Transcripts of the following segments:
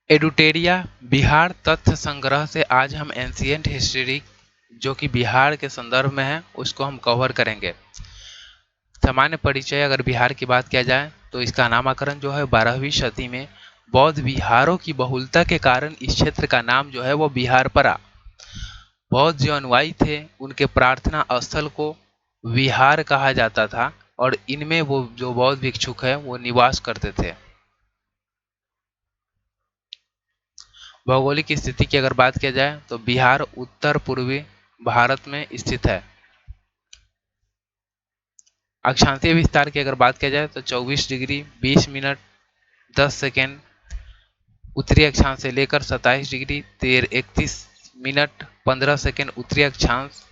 एडुटेरिया बिहार तथ्य संग्रह से आज हम एंशियंट हिस्ट्री जो कि बिहार के संदर्भ में है उसको हम कवर करेंगे। सामान्य परिचय अगर बिहार की बात किया जाए तो इसका नामकरण जो है 12वीं शती में बौद्ध विहारों की बहुलता के कारण इस क्षेत्र का नाम जो है वो बिहार पड़ा। बौद्ध जो अनुयायी थे उनके प्रार्थना स्थल को विहार कहा जाता था और इनमें वो जो बौद्ध भिक्षुक है वो निवास करते थे। भौगोलिक स्थिति की अगर बात किया जाए तो बिहार उत्तर पूर्वी भारत में स्थित है। अक्षांशीय विस्तार की अगर बात किया जाए तो 24 डिग्री 20 मिनट 10 सेकेंड उत्तरी अक्षांश से लेकर 27 डिग्री 31 मिनट 15 सेकेंड उत्तरी अक्षांश।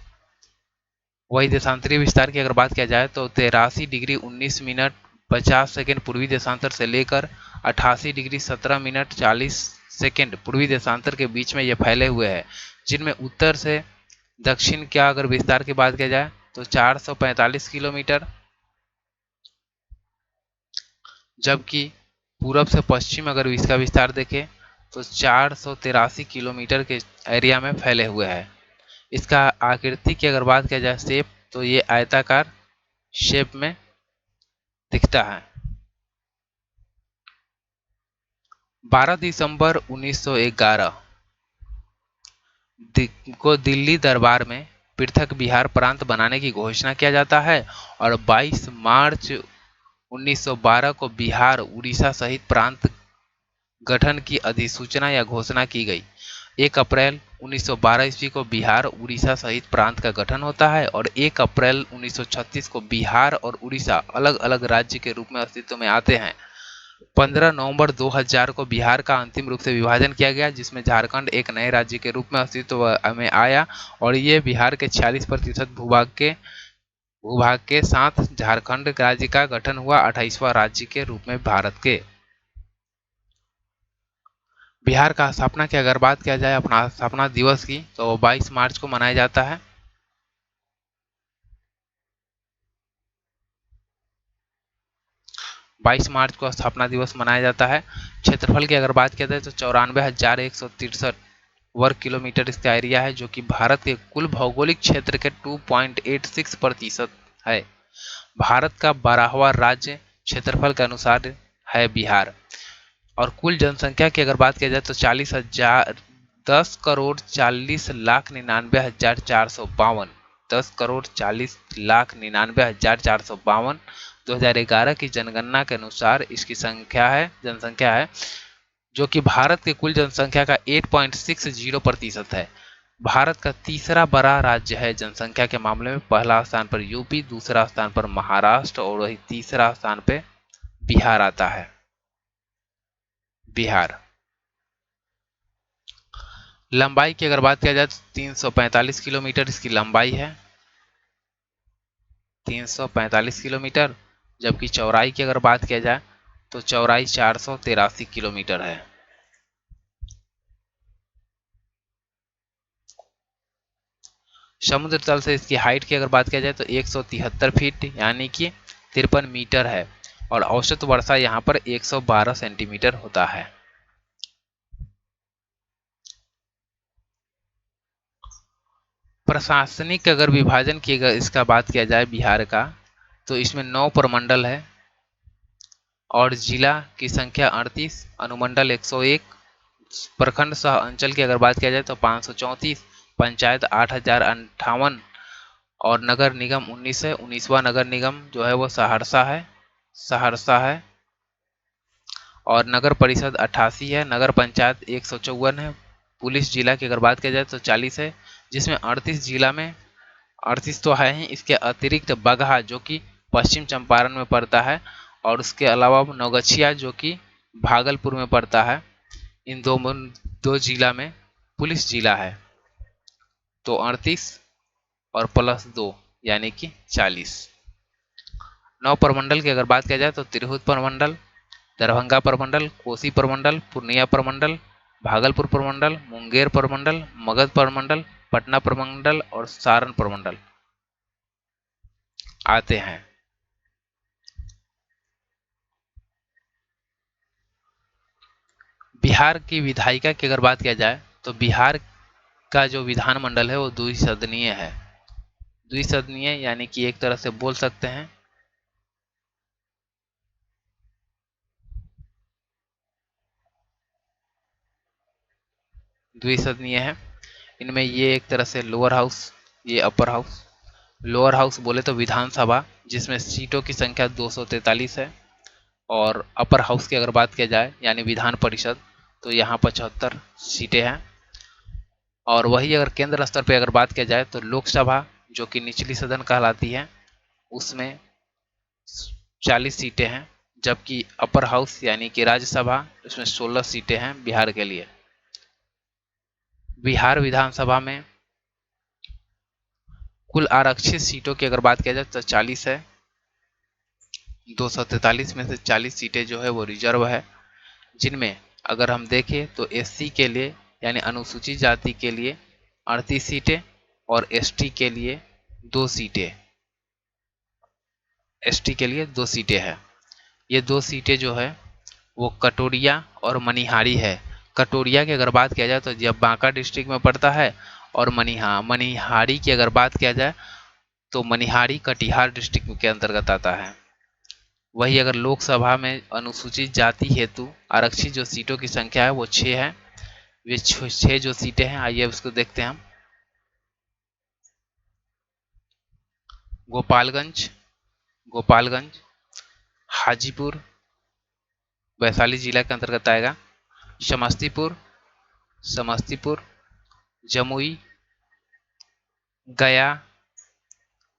वही देशांतरीय विस्तार की अगर बात किया जाए तो 83 डिग्री 19 मिनट 50 सेकेंड पूर्वी देशांतर से लेकर 88 डिग्री 17 मिनट 40 सेकेंड पूर्वी देशांतर के बीच में ये फैले हुए हैं, जिनमें उत्तर से दक्षिण का अगर विस्तार की बात किया जाए तो 445 किलोमीटर, जबकि पूरब से पश्चिम अगर इसका विस्तार देखें तो 483 किलोमीटर के एरिया में फैले हुए हैं। इसका आकृति की अगर बात किया जाए शेप तो ये आयताकार शेप में दिखता है। 12 दिसंबर 1911 को दिल्ली दरबार में पृथक बिहार प्रांत बनाने की घोषणा किया जाता है और 22 मार्च 1912 को बिहार उड़ीसा सहित प्रांत गठन की अधिसूचना या घोषणा की गई। 1 अप्रैल 1912 ईस्वी को बिहार उड़ीसा सहित प्रांत का गठन होता है और 1 अप्रैल 1936 को बिहार और उड़ीसा अलग अलग राज्य के रूप में अस्तित्व में आते हैं। 15 नवंबर 2000 को बिहार का अंतिम रूप से विभाजन किया गया, जिसमें झारखंड एक नए राज्य के रूप में अस्तित्व में आया और ये बिहार के 46% भूभाग के साथ झारखंड राज्य का गठन हुआ 28वां राज्य के रूप में भारत के। बिहार का स्थापना की अगर बात किया जाए अपना स्थापना दिवस की तो 22 मार्च को मनाया जाता है। बाईस मार्च को स्थापना दिवस मनाया जाता है। क्षेत्रफल की अगर बात किया जाए तो 94,163 वर्ग किलोमीटर इसका एरिया है, जो कि भारत के कुल भौगोलिक क्षेत्र के 2.86% है। भारत का 12वां राज्य क्षेत्रफल के अनुसार है बिहार। और कुल जनसंख्या की अगर बात किया जाए तो 10,40,99,452 10,40,99,452 2011 की जनगणना के अनुसार इसकी जनसंख्या है, जो कि भारत के कुल जनसंख्या का 8.60% है। भारत का तीसरा बड़ा राज्य है जनसंख्या के मामले में। पहला स्थान पर यूपी, दूसरा स्थान पर महाराष्ट्र और वही तीसरा स्थान पे बिहार आता है। बिहार लंबाई की अगर बात किया जाए तो 345 किलोमीटर इसकी लंबाई है, 345 किलोमीटर। जबकि चौड़ाई की अगर बात किया जाए तो चौड़ाई 483 किलोमीटर है। समुद्र तल से इसकी हाइट की अगर बात किया जाए तो 173 फीट यानी कि 53 मीटर है और औसत वर्षा यहाँ पर 112 सेंटीमीटर होता है। प्रशासनिक अगर विभाजन की अगर इसका बात किया जाए बिहार का तो इसमें 9 प्रमंडल है और जिला की संख्या 38, अनुमंडल 101, प्रखंड सह अंचल की अगर बात किया जाए तो 534, पंचायत 8,058 और नगर निगम 19 है। 19वां नगर निगम जो है वो सहरसा है और नगर परिषद 88 है। नगर पंचायत 154 है। पुलिस जिला की अगर बात किया जाए तो 40 है, जिसमें 38 जिला में 38 तो है ही, इसके अतिरिक्त बगहा जो कि पश्चिम चंपारण में पड़ता है और उसके अलावा नौगछिया जो कि भागलपुर में पड़ता है। इन दो जिला में पुलिस जिला है। तो 38 और प्लस 2 यानी कि 40। 9 प्रमंडल की अगर बात किया जाए तो तिरहुत प्रमंडल, दरभंगा प्रमंडल, कोसी प्रमंडल, पूर्णिया प्रमंडल, भागलपुर प्रमंडल, मुंगेर प्रमंडल, मगध प्रमंडल, पटना प्रमंडल और सारण प्रमंडल आते हैं। बिहार की विधायिका की अगर बात किया जाए तो बिहार का जो विधानमंडल है वो द्विसदनीय है। द्विसदनीय यानी कि एक तरह से बोल सकते हैं द्विसदनीय है। इनमें ये एक तरह से लोअर हाउस, ये अपर हाउस। लोअर हाउस बोले तो विधानसभा, जिसमें सीटों की संख्या 243 है। और अपर हाउस की अगर बात किया जाए यानी विधान परिषद, तो यहाँ 75 सीटें हैं। और वही अगर केंद्र स्तर पर अगर बात किया जाए तो लोकसभा, जो कि निचली सदन कहलाती है, उसमें 40 सीटें हैं। जबकि अपर हाउस यानी कि राज्यसभा, उसमें 16 सीटें हैं बिहार के लिए। बिहार विधानसभा में कुल आरक्षित सीटों की अगर बात किया जाए तो 40 है। 243 में से 40 सीटें जो है वो रिजर्व है, जिनमें अगर हम देखें तो एससी के लिए यानी अनुसूचित जाति के लिए 38 सीटें और एसटी के लिए 2 सीटें, एसटी के लिए 2 सीटें हैं। ये 2 सीटें जो है वो कटोरिया और मनिहारी है। कटोरिया की अगर बात किया जाए तो यह बांका डिस्ट्रिक्ट में पड़ता है, और मनिहारी की अगर बात किया जाए तो मनिहारी कटिहार डिस्ट्रिक्ट के अंतर्गत आता है। वही अगर लोकसभा में अनुसूचित जाति हेतु आरक्षित जो सीटों की संख्या है वो 6 है। वे 6 जो सीटें हैं, आइए उसको देखते हैं हम। गोपालगंज, गोपालगंज, हाजीपुर वैशाली जिला के अंतर्गत आएगा, समस्तीपुर, समस्तीपुर, जमुई, गया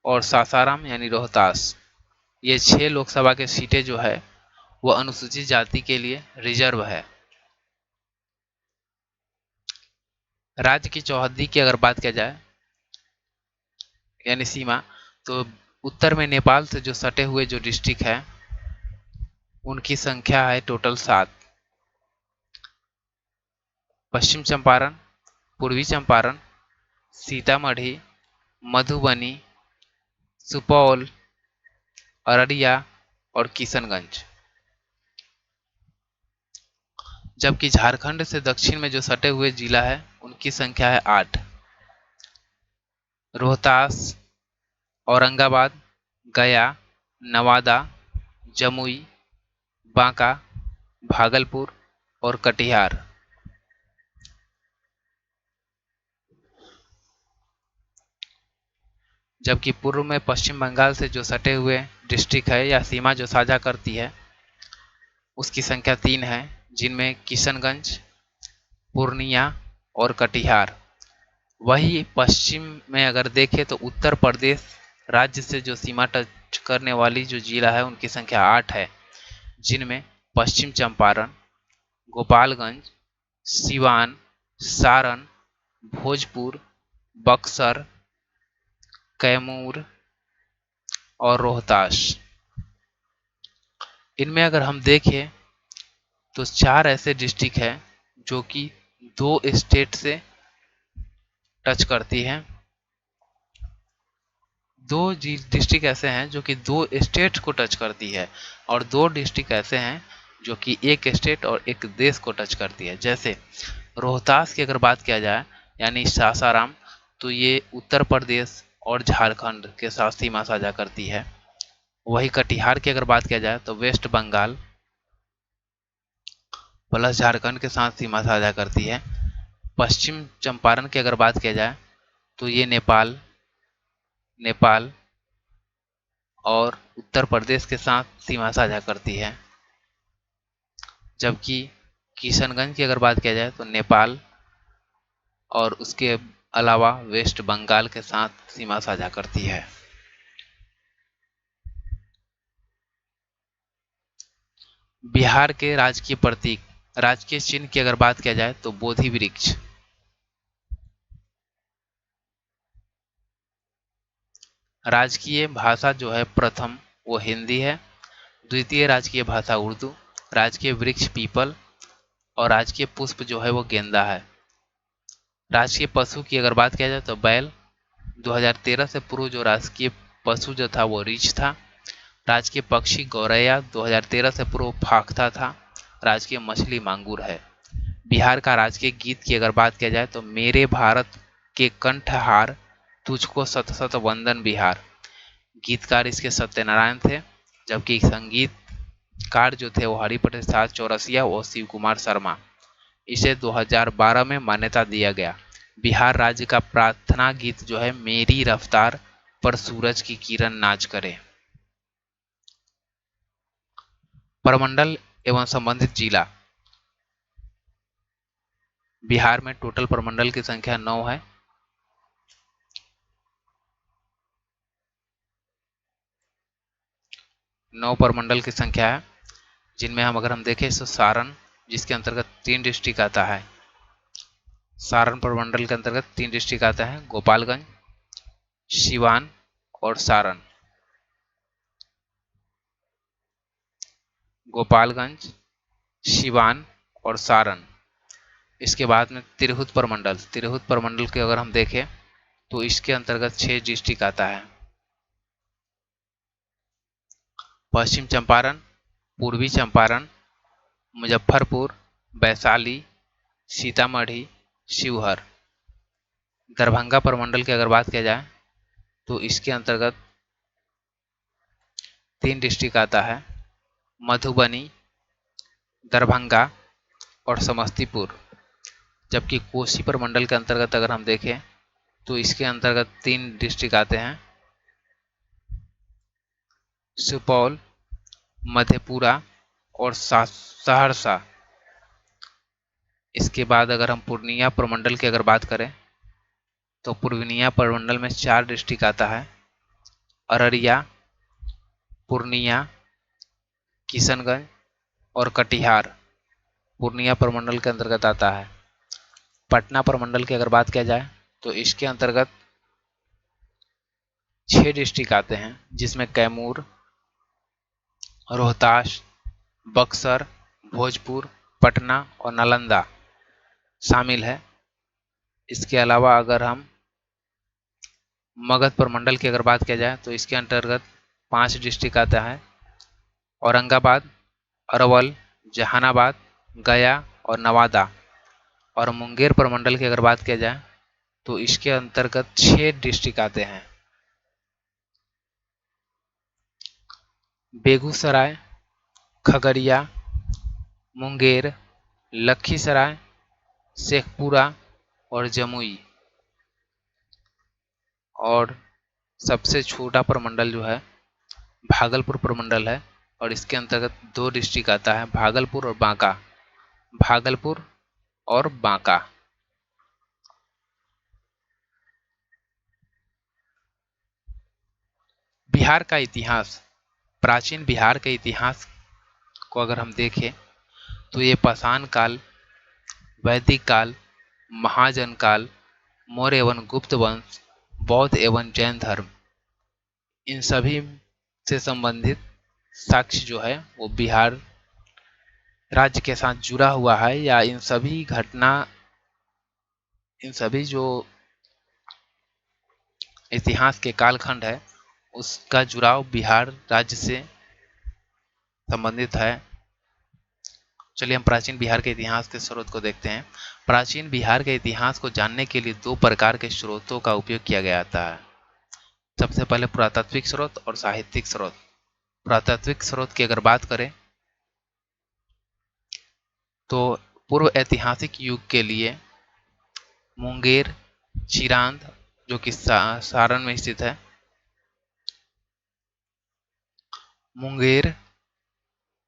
और सासाराम यानी रोहतास। ये 6 लोकसभा के सीटें जो है वो अनुसूचित जाति के लिए रिजर्व है। राज्य की चौहद्दी की अगर बात किया जाए यानी सीमा, तो उत्तर में नेपाल से जो सटे हुए जो डिस्ट्रिक्ट है उनकी संख्या है टोटल 7। पश्चिम चंपारण, पूर्वी चंपारण, सीतामढ़ी, मधुबनी, सुपौल, अररिया और किशनगंज। जबकि झारखंड से दक्षिण में जो सटे हुए जिला है उनकी संख्या है 8। रोहतास, औरंगाबाद, गया, नवादा, जमुई, बांका, भागलपुर और कटिहार। जबकि पूर्व में पश्चिम बंगाल से जो सटे हुए डिस्ट्रिक्ट है या सीमा जो साझा करती है उसकी संख्या 3 है, जिनमें किशनगंज, पूर्णिया और कटिहार। वही पश्चिम में अगर देखें तो उत्तर प्रदेश राज्य से जो सीमा टच करने वाली जो जिला है उनकी संख्या 8 है, जिनमें पश्चिम चंपारण, गोपालगंज, सिवान, सारण, भोजपुर, बक्सर, कैमूर और रोहतास। इनमें अगर हम देखें तो 4 ऐसे डिस्ट्रिक्ट हैं जो कि 2 स्टेट से टच करती हैं। 2 डिस्ट्रिक्ट ऐसे हैं जो कि 2 स्टेट को टच करती है, और 2 डिस्ट्रिक्ट ऐसे हैं जो कि एक स्टेट और एक देश को टच करती है। जैसे रोहतास की अगर बात किया जाए यानी सासाराम, तो ये उत्तर प्रदेश और झारखंड के साथ सीमा साझा करती है। वही कटिहार की अगर बात किया जाए तो वेस्ट बंगाल प्लस झारखंड के साथ सीमा साझा करती है। पश्चिम चंपारण की अगर बात किया जाए तो ये नेपाल, नेपाल और उत्तर प्रदेश के साथ सीमा साझा करती है। जबकि किशनगंज की अगर बात किया जाए तो नेपाल और उसके अलावा वेस्ट बंगाल के साथ सीमा साझा करती है। बिहार के राजकीय प्रतीक, राजकीय चिन्ह की अगर बात किया जाए तो बोधि वृक्ष। राजकीय भाषा जो है प्रथम वो हिंदी है, द्वितीय राजकीय भाषा उर्दू, राजकीय वृक्ष पीपल और राजकीय पुष्प जो है वो गेंदा है। राजकीय पशु की अगर बात किया जाए तो बैल। 2013 से पूर्व जो राजकीय पशु जो था वो रीछ था। राजकीय पक्षी गौरैया, 2013 से पूर्व फाख्ता था। राजकीय मछली मांगुर है। बिहार का राजकीय गीत की अगर बात किया जाए तो मेरे भारत के कंठहार तुझको सत सत वंदन बिहार। गीतकार इसके सत्यनारायण थे, जबकि संगीतकार जो थे वो हरिप्रसाद चौरसिया और शिव कुमार शर्मा। इसे 2012 में मान्यता दिया गया। बिहार राज्य का प्रार्थना गीत जो है मेरी रफ्तार पर सूरज की किरण नाच करे। प्रमंडल एवं संबंधित जिला। बिहार में टोटल प्रमंडल की संख्या 9 है। 9 प्रमंडल की संख्या है, जिनमें अगर हम देखें तो सारण, जिसके अंतर्गत 3 डिस्ट्रिक्ट आता है। सारण प्रमंडल के अंतर्गत 3 डिस्ट्रिक्ट आता है, गोपालगंज, सिवान और सारण। गोपालगंज, सिवान और सारण। इसके बाद में तिरहुत प्रमंडल। तिरहुत प्रमंडल के अगर हम देखें तो इसके अंतर्गत 6 डिस्ट्रिक्ट आता है। पश्चिम चंपारण, पूर्वी चंपारण, मुजफ्फरपुर, वैशाली, सीतामढ़ी, शिवहर। दरभंगा प्रमंडल की अगर बात किया जाए तो इसके अंतर्गत 3 डिस्ट्रिक्ट आता है, मधुबनी, दरभंगा और समस्तीपुर। जबकि कोसी प्रमंडल के अंतर्गत अगर हम देखें तो इसके अंतर्गत 3 डिस्ट्रिक्ट आते हैं, सुपौल, मधेपुरा और सहरसा। इसके बाद अगर हम पूर्णिया प्रमंडल की अगर बात करें तो पूर्णिया प्रमंडल में 4 डिस्ट्रिक्ट आता है, अररिया, पूर्णिया, किशनगंज और कटिहार पूर्णिया प्रमंडल के अंतर्गत आता है। पटना प्रमंडल की अगर बात किया जाए तो इसके अंतर्गत 6 डिस्ट्रिक्ट आते हैं, जिसमें कैमूर, रोहतास, बक्सर, भोजपुर, पटना और नालंदा शामिल है। इसके अलावा अगर हम मगध प्रमंडल की अगर बात किया जाए तो इसके अंतर्गत 5 डिस्ट्रिक्ट आता है, औरंगाबाद, अरवल, जहानाबाद, गया और नवादा। और मुंगेर प्रमंडल की अगर बात किया जाए तो इसके अंतर्गत 6 डिस्ट्रिक्ट आते हैं, बेगूसराय, खगड़िया, मुंगेर, लखीसराय, शेखपुरा और जमुई। और सबसे छोटा प्रमंडल जो है भागलपुर प्रमंडल है, और इसके अंतर्गत 2 डिस्ट्रिक्ट आता है, भागलपुर और बांका। भागलपुर और बांका। बिहार का इतिहास। प्राचीन बिहार के इतिहास को अगर हम देखें तो ये पाषाण काल, वैदिक काल, महाजन काल, मौर्य एवं गुप्त वंश, बौद्ध एवं जैन धर्म, इन सभी से संबंधित साक्ष्य जो है वो बिहार राज्य के साथ जुड़ा हुआ है, या इन सभी जो इतिहास के कालखंड है उसका जुड़ाव बिहार राज्य से संबंधित है। चलिए हम प्राचीन बिहार के इतिहास के स्रोत को देखते हैं। प्राचीन बिहार के इतिहास को जानने के लिए 2 प्रकार के स्रोतों का उपयोग किया जाता है। सबसे पहले पुरातात्विक स्रोत और साहित्यिक स्रोत। पुरातात्विक स्रोत की अगर बात करें तो पूर्व ऐतिहासिक युग के लिए मुंगेर, चिरांद जो कि सारण में स्थित है, मुंगेर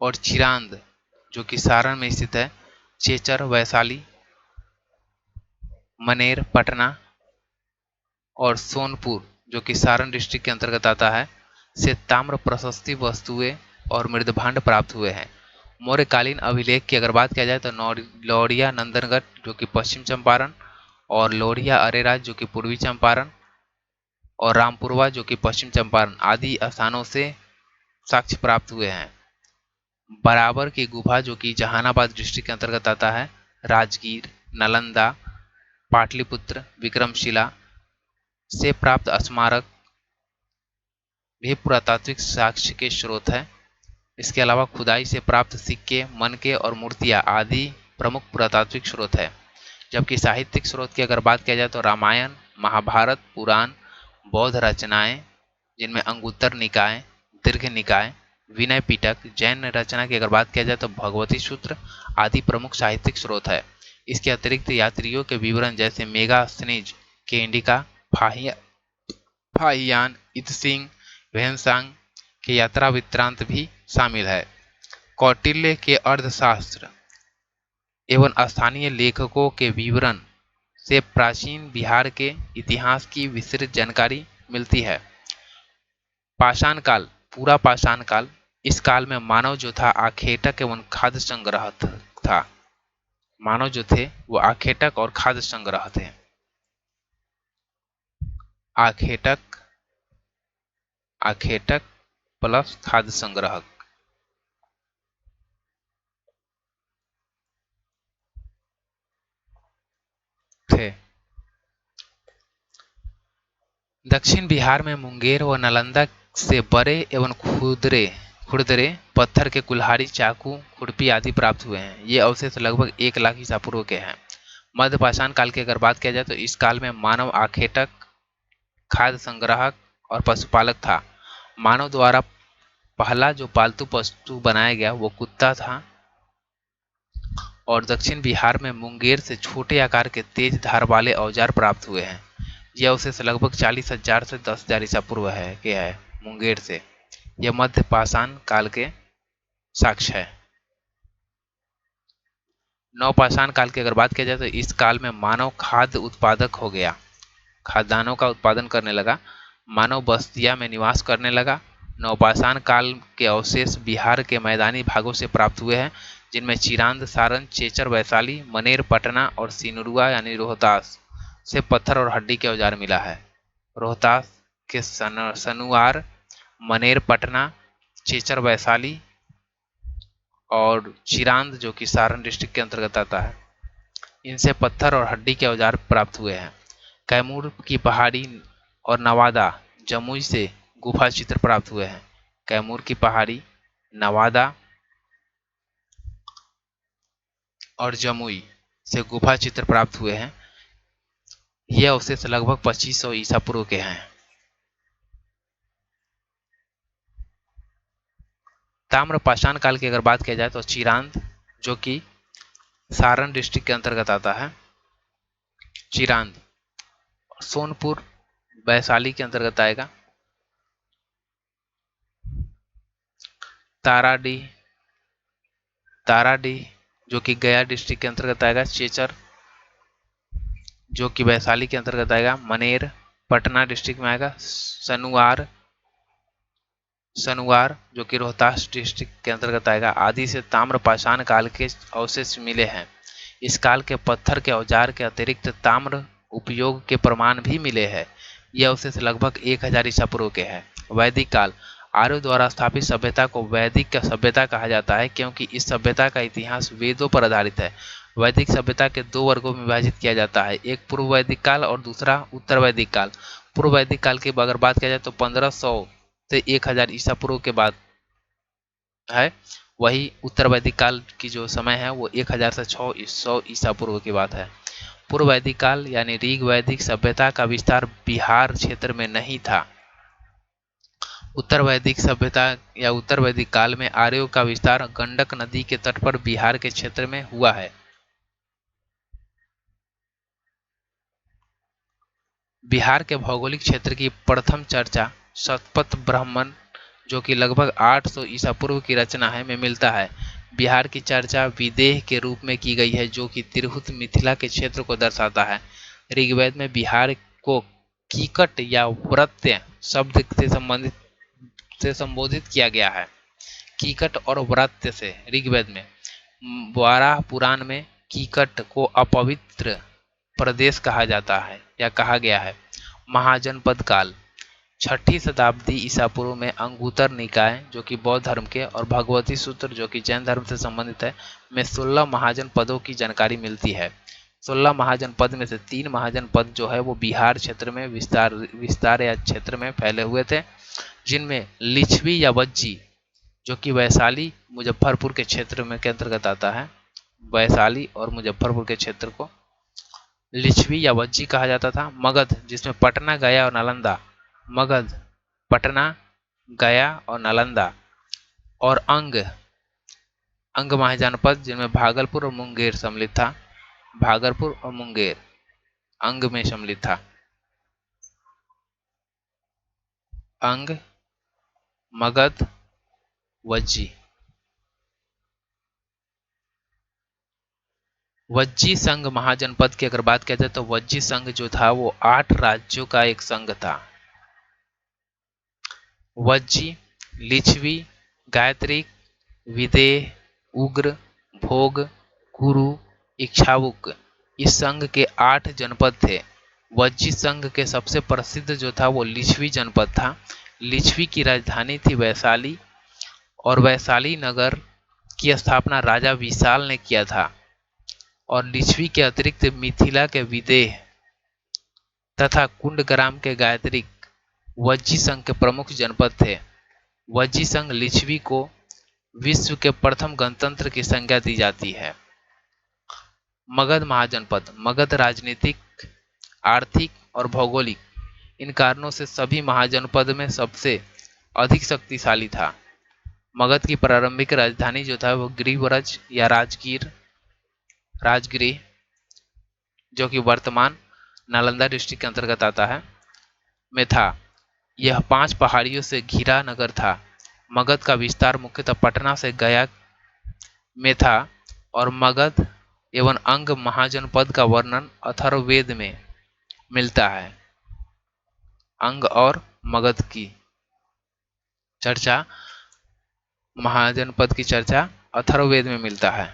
और चिरांद जो कि सारण में स्थित है, चेचर, वैशाली, मनेर, पटना और सोनपुर जो कि सारण डिस्ट्रिक्ट के अंतर्गत आता है, से ताम्र प्रशस्ति वस्तुएं और मृदभांड प्राप्त हुए हैं। मौर्यकालीन अभिलेख की अगर बात किया जाए तो लौरिया नंदनगढ़ जो कि पश्चिम चंपारण, और लोरिया अरेराज जो कि पूर्वी चंपारण, और रामपुरवा जो कि पश्चिम चंपारण आदि स्थानों से साक्ष्य प्राप्त हुए हैं। बराबर की गुफा जो कि जहानाबाद डिस्ट्रिक्ट के अंतर्गत आता है, राजगीर, नालंदा, पाटलिपुत्र, विक्रमशिला से प्राप्त स्मारक भी पुरातात्विक साक्ष्य के स्रोत है। इसके अलावा खुदाई से प्राप्त सिक्के, मनके और मूर्तियां आदि प्रमुख पुरातात्विक स्रोत है। जबकि साहित्यिक स्रोत की अगर बात किया जाए तो रामायण, महाभारत, पुराण, बौद्ध रचनाएं जिनमें अंगुत्तर निकाय, दीर्घ निकाय, विनय पिटक, जैन रचना की अगर बात किया जाए तो भगवती सूत्र आदि प्रमुख साहित्यिक स्रोत है। इसके अतिरिक्त यात्रियों के विवरण जैसे मेगास्थनीज के इंडिका, फाहियान, इत्सिंग, वेहनसांग के यात्रा वृत्तांत भी शामिल है। कौटिल्य के अर्थशास्त्र एवं स्थानीय लेखकों के विवरण से प्राचीन बिहार के इतिहास की विस्तृत जानकारी मिलती है। पाषाण काल, पूरा पाषाण काल, इस काल में मानव जो था आखेटक एवं खाद्य संग्रह था। मानव जो थे वो आखेटक और खाद्य संग्रह थे। आखेटक आखेटक प्लस खाद्य संग्रहक थे। दक्षिण बिहार में मुंगेर व नालंदा से बड़े एवं खुरदरे खुरदरे पत्थर के कुल्हाड़ी, चाकू, खुरपी आदि प्राप्त हुए हैं। ये अवशेष लगभग 1 लाख ईसा पूर्व के हैं। मध्य पाषाण काल की अगर बात किया जाए तो इस काल में मानव आखेटक, खाद्य संग्राहक और पशुपालक था। मानव द्वारा पहला जो पालतू पशु बनाया गया वो कुत्ता था। और दक्षिण बिहार में मुंगेर से छोटे आकार के तेज धार वाले औजार प्राप्त हुए हैं। यह अवशेष लगभग 40,000 से 10,000 ईसा पूर्व है मुंगेर से। यह मध्य पाषाण काल के साक्ष्य है। नवपाषाण काल की अगर बात किया जाए तो इस काल में मानव खाद्य उत्पादक हो गया, खाद्यान्नों का उत्पादन करने लगा, मानव बस्तियां में निवास करने लगा। नवपाषाण काल के अवशेष बिहार के मैदानी भागों से प्राप्त हुए हैं, जिनमें चिरांद, सारण, चेचर, वैशाली, मनेर, पटना और सिनुरुआ यानी रोहतास से पत्थर और हड्डी के औजार मिला है। रोहतास के सनुआर, मनेर, पटना, चेचर, वैशाली और चिरांद जो कि सारण डिस्ट्रिक्ट के अंतर्गत आता है, इनसे पत्थर और हड्डी के औजार प्राप्त हुए हैं। कैमूर की पहाड़ी और नवादा, जमुई से गुफा चित्र प्राप्त हुए हैं। कैमूर की पहाड़ी, नवादा और जमुई से गुफा चित्र प्राप्त हुए हैं। ये अवशेष लगभग 2500 ईसा पूर्व के हैं। ताम्रपाषाण काल की अगर बात किया जाए तो चिरांद जो कि सारण डिस्ट्रिक्ट के अंतर्गत आता है, चिरांद, सोनपुर वैशाली के अंतर्गत आएगा, ताराडीह ताराडीह जो कि गया डिस्ट्रिक्ट के अंतर्गत आएगा, चेचर जो कि वैशाली के अंतर्गत आएगा, मनेर पटना डिस्ट्रिक्ट में आएगा, सनुआर जो कि रोहतास डिस्ट्रिक्ट के अंतर्गत आएगा आदि से ताम्रपाषाण काल के अवशेष मिले हैं। इस काल के पत्थर के औजार के अतिरिक्त ताम्र उपयोग के प्रमाण भी मिले हैं। यह अवशेष लगभग 1000 ईसा पूर्व के हैं। वैदिक काल, आर्यों द्वारा स्थापित सभ्यता को वैदिक सभ्यता कहा जाता है क्योंकि इस सभ्यता का इतिहास वेदों पर आधारित है। वैदिक सभ्यता के 2 वर्गों में विभाजित किया जाता है, एक पूर्व वैदिक काल और दूसरा उत्तर वैदिक काल। पूर्व वैदिक काल की अगर बात किया जाए तो 1500 से 1000 ईसा पूर्व के बाद है। वही उत्तर वैदिक काल की जो समय है वो 1000 से 600 ईसा पूर्व की बात है। पूर्व वैदिक काल यानी ऋग वैदिक सभ्यता का विस्तार बिहार क्षेत्र में नहीं था। उत्तर वैदिक सभ्यता या उत्तर वैदिक काल में आर्यों का विस्तार गंडक नदी के तट पर बिहार के क्षेत्र में हुआ है। बिहार के भौगोलिक क्षेत्र की प्रथम चर्चा शतपथ ब्राह्मण जो कि लगभग 800 ईसा पूर्व की रचना है में मिलता है। बिहार की चर्चा विदेह के रूप में की गई है जो कि तिरहुत मिथिला के क्षेत्र को दर्शाता है। ऋग्वेद में बिहार को कीकट या व्रत्य शब्द से संबोधित किया गया है। कीकट और व्रत्य से ऋग्वेद में, वाराह पुराण में कीकट को अपवित्र प्रदेश कहा जाता है या कहा गया है। महाजनपद काल, 6ठी शताब्दी ईसा पूर्व में अंगुतर निकाय जो कि बौद्ध धर्म के और भगवती सूत्र जो कि जैन धर्म से संबंधित है में 16 महाजनपदों की जानकारी मिलती है। 16 महाजनपद में से 3 महाजनपद जो है वो बिहार क्षेत्र में विस्तार या क्षेत्र में फैले हुए थे, जिनमें लिच्छवी या वज्जी जो कि वैशाली मुजफ्फरपुर के क्षेत्र में के अंतर्गत आता है, वैशाली और मुजफ्फरपुर के क्षेत्र को लिच्छवी या वज्जी कहा जाता था। मगध, जिसमें पटना, गया और नालंदा, मगध, पटना, गया और नालंदा, और अंग, अंग महाजनपद, जिनमें भागलपुर और मुंगेर सम्मिलित था, भागलपुर और मुंगेर अंग में सम्मिलित था। अंग, मगध, वज्जी। वज्जी संघ महाजनपद की अगर बात किया जाए तो वज्जी संघ जो था वो 8 राज्यों का एक संघ था। वज्जी, लिच्छवी, गायत्रिक, विदेह, उग्र, भोग, कुरु, इक्ष्वाकुक इस संघ के 8 जनपद थे। वज्जी संघ के सबसे प्रसिद्ध जो था वो लिच्छवी जनपद था। लिच्छवी की राजधानी थी वैशाली, और वैशाली नगर की स्थापना राजा विशाल ने किया था। और लिच्छवी के अतिरिक्त मिथिला के विदेह तथा कुंडग्राम के गायत्रिक वज्जी संघ के प्रमुख जनपद थे। वज्जी संघ लिच्छवी को विश्व के प्रथम गणतंत्र की संज्ञा दी जाती है। मगध महाजनपद, मगध राजनीतिक, आर्थिक और भौगोलिक इन कारणों से सभी महाजनपद में सबसे अधिक शक्तिशाली था। मगध की प्रारंभिक राजधानी जो था वो गिरिव्रज या राजगिरी, जो कि वर्तमान नालंदा डिस्ट्रिक्ट के अंतर्गत आता है, में था। यह 5 पहाड़ियों से घिरा नगर था। मगध का विस्तार मुख्यतः पटना से गया में था, और मगध एवं अंग महाजनपद का वर्णन अथर्ववेद में मिलता है। अंग और मगध की चर्चा, महाजनपद की चर्चा अथर्ववेद में मिलता है।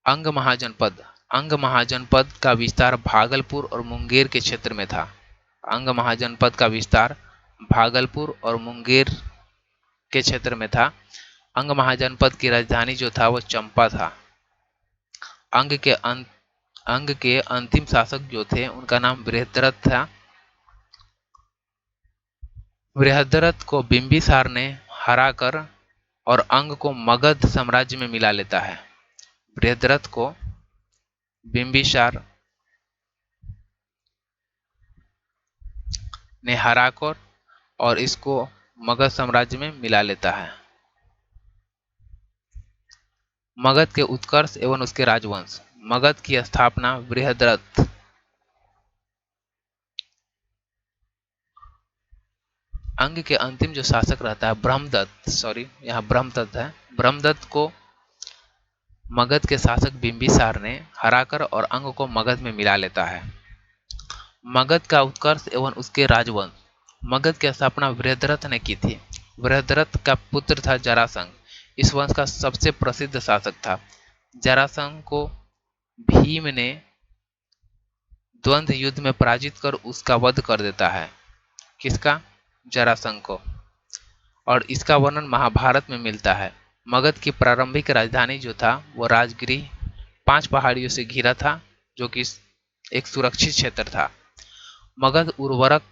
अंग महाजनपद, अंग महाजनपद का विस्तार भागलपुर और मुंगेर के क्षेत्र में था। अंग महाजनपद का विस्तार भागलपुर और मुंगेर के क्षेत्र में था। अंग महाजनपद की राजधानी जो था वो चंपा था। अंग के अंतिम शासक जो थे उनका नाम बृहद्रथ था। बृहद्रथ को बिंबिसार ने हराकर और अंग को मगध साम्राज्य में मिला लेता है। बृहद्रथ को बिंबिसार ने हराकर और इसको मगध साम्राज्य में मिला लेता है। मगध के उत्कर्ष एवं उसके राजवंश, मगध की स्थापना बृहद्रथ अंग के अंतिम जो शासक रहता है ब्रह्मदत्त है। ब्रह्मदत्त को मगध के शासक बिंबिसार ने हराकर और अंग को मगध में मिला लेता है। मगध का उत्कर्ष एवं उसके राजवंश, मगध की स्थापना बृहद्रथ ने की थी। बृहद्रथ का पुत्र था जरासंध, इस वंश का सबसे प्रसिद्ध शासक था। जरासंध को भीम ने द्वंद्व युद्ध में पराजित कर उसका वध कर देता है। किसका? जरासंध को। और इसका वर्णन महाभारत में मिलता है। मगध की प्रारंभिक राजधानी जो था वो राजगिरी 5 पहाड़ियों से घिरा था, जो कि एक सुरक्षित क्षेत्र था। मगध उर्वरक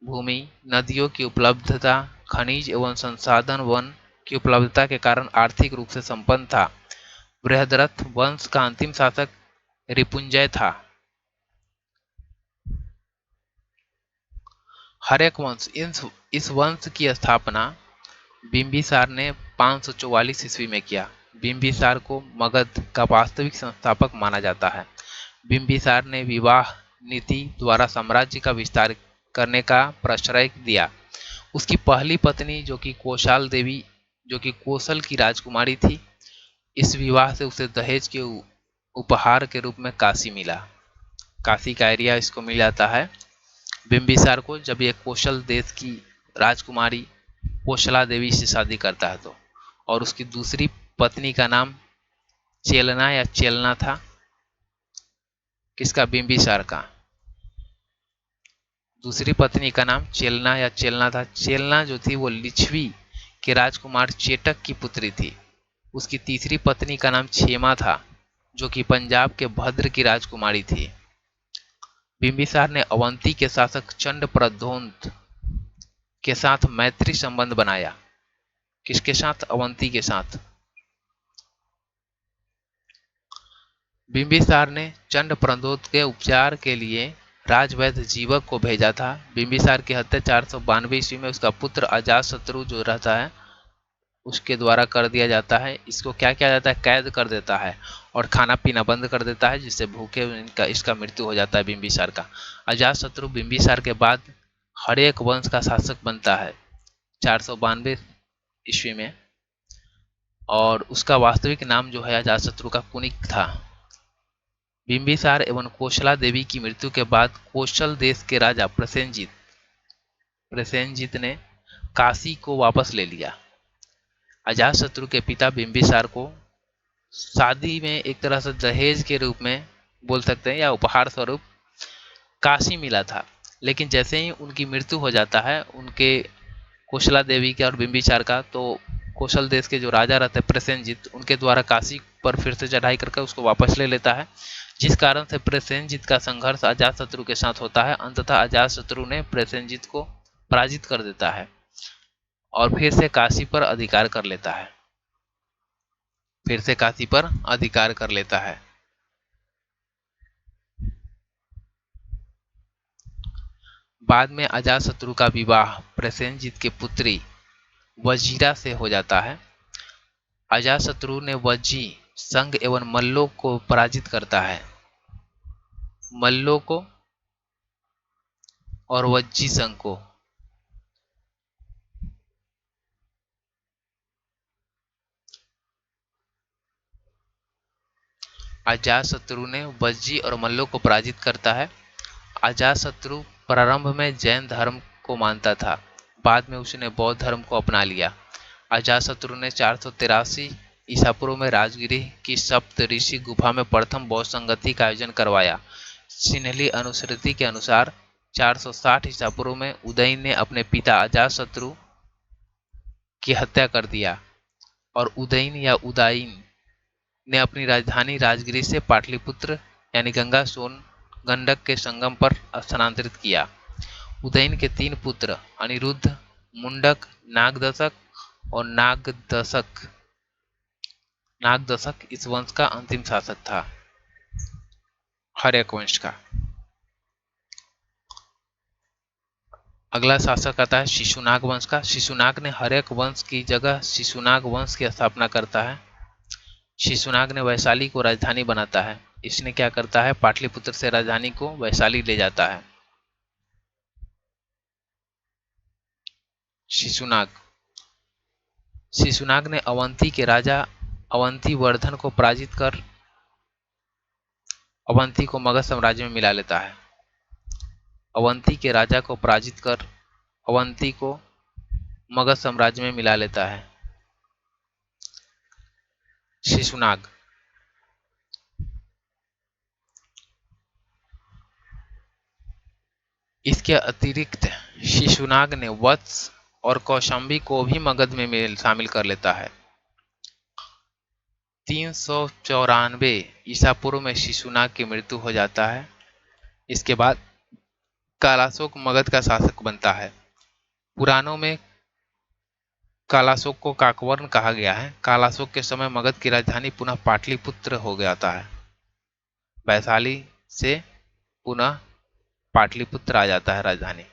भूमि, नदियों की उपलब्धता, खनिज एवं संसाधन वन की उपलब्धता के कारण आर्थिक रूप से संपन्न था। बृहद्रथ वंश का अंतिम शासक रिपुंजय था। हर्यक वंश, इस वंश की स्थापना बिंबिसार ने 544 ईस्वी में किया। बिंबिसार को मगध का वास्तविक संस्थापक माना जाता है। बिंबिसार ने विवाह नीति द्वारा साम्राज्य का विस्तार करने का प्रश्रय दिया। उसकी पहली पत्नी जो कि कौशल देवी, जो कि कौशल की राजकुमारी थी, इस विवाह से उसे दहेज के उपहार के रूप में काशी मिला। काशी का एरिया इसको मिल जाता है बिंबिसार को, जब ये कौशल देश की राजकुमारी कौशला देवी से शादी करता है तो। और उसकी दूसरी पत्नी का नाम चेलना या चेलना था। किसका? बिंबिसार का। दूसरी पत्नी का नाम चेलना या चेलना था। चेलना जो थी वो लिच्छवी के राजकुमार चेटक की पुत्री थी। उसकी तीसरी पत्नी का नाम क्षेमा था, जो कि पंजाब के भद्र की राजकुमारी थी। बिंबिसार ने अवंती के शासक चंड प्रद्योत के साथ मैत्री संबंध बनाया। किसके साथ? अवंती के साथ। बिंबिसार ने चंड प्रद्योत के उपचार के लिए राजवैद्य जीवक को भेजा था। बिंबिसार की हत्या 492 ईस्वी में उसका पुत्र अजातशत्रु जो रहता है उसके द्वारा कर दिया जाता है। इसको क्या किया जाता है, कैद कर देता है और खाना पीना बंद कर देता है, जिससे भूखे इसका मृत्यु हो जाता है बिंबिसार का। अजातशत्रु बिंबिसार के बाद हर्यक वंश का शासक बनता है 492 ईस्वी में, और उसका वास्तविक नाम जो है अजातशत्रु का कुनिक था। बिंबिसार एवं कोशला देवी की मृत्यु के बाद कोशल देश के राजा प्रसेनजित ने काशी को वापस ले लिया। अजातशत्रु के पिता बिंबिसार को शादी में एक तरह से दहेज के रूप में बोल सकते हैं या उपहार स्वरूप काशी मिला था, लेकिन जैसे ही उनकी मृत्यु हो जाता है उनके कोशला देवी का और बिंबिसार का, तो कौशल देश के जो राजा रहते हैं प्रसेनजित, उनके द्वारा काशी पर फिर से चढ़ाई करके उसको वापस ले लेता है, जिस कारण से प्रसेनजित का संघर्ष अजातशत्रु के साथ होता है। अंततः अजातशत्रु ने प्रसेनजित को पराजित कर देता है और फिर से काशी पर अधिकार कर लेता है। बाद में अजातशत्रु का विवाह प्रसेनजित की पुत्री वजीरा से हो जाता है। अजातशत्रु ने वज्जी संघ एवं मल्लों को पराजित करता है। मल्लों को और वज्जी संघ को। अजातशत्रु ने वज्जी और मल्लों को पराजित करता है। अजातशत्रु प्रारंभ में जैन धर्म को मानता था, बाद में उसने बौद्ध धर्म को अपना लिया। अजातशत्रु ने 483 ईसा पूर्व में राजगिरी की सप्त ऋषि गुफा में प्रथम बौद्ध संगति का आयोजन करवाया। सिन्हली अनुश्रुति के अनुसार 460 ईसा पूर्व में उदयन ने अपने पिता अजातशत्रु की हत्या कर दिया और उदयन या उदायन ने अपनी राजधानी राजगिरी से पाटलिपुत्र यानी गंगा सोन गंडक के संगम पर स्थानांतरित किया। उदयन के 3 पुत्र अनिरुद्ध, मुंडक, नागदशक और नागदशक इस वंश का अंतिम शासक था, हर्यक वंश का। अगला शासक आता है शिशुनाग वंश का। शिशुनाग ने हर्यक वंश की जगह शिशुनाग वंश की स्थापना करता है। शिशुनाग ने वैशाली को राजधानी बनाता है। इसने क्या करता है, पाटलिपुत्र से राजधानी को वैशाली ले जाता है। शिशुनाग ने अवंती के राजा अवंतीवर्धन को पराजित कर अवंती को मगध साम्राज्य में मिला लेता है। अवंती के राजा को पराजित कर अवंती को मगध साम्राज्य में मिला लेता है शिशुनाग। इसके अतिरिक्त शिशुनाग ने वत्स और कौशाम्बी को भी मगध में शामिल कर लेता है। 394 ईसा पूर्व में शिशुनाग की मृत्यु हो जाता है। इसके बाद कालाशोक मगध का शासक बनता है। पुराणों में कालाशोक को काकवर्ण कहा गया है। कालाशोक के समय मगध की राजधानी पुनः पाटलिपुत्र हो जाता है। वैशाली से पुनः पाटलिपुत्र आ जाता है राजधानी।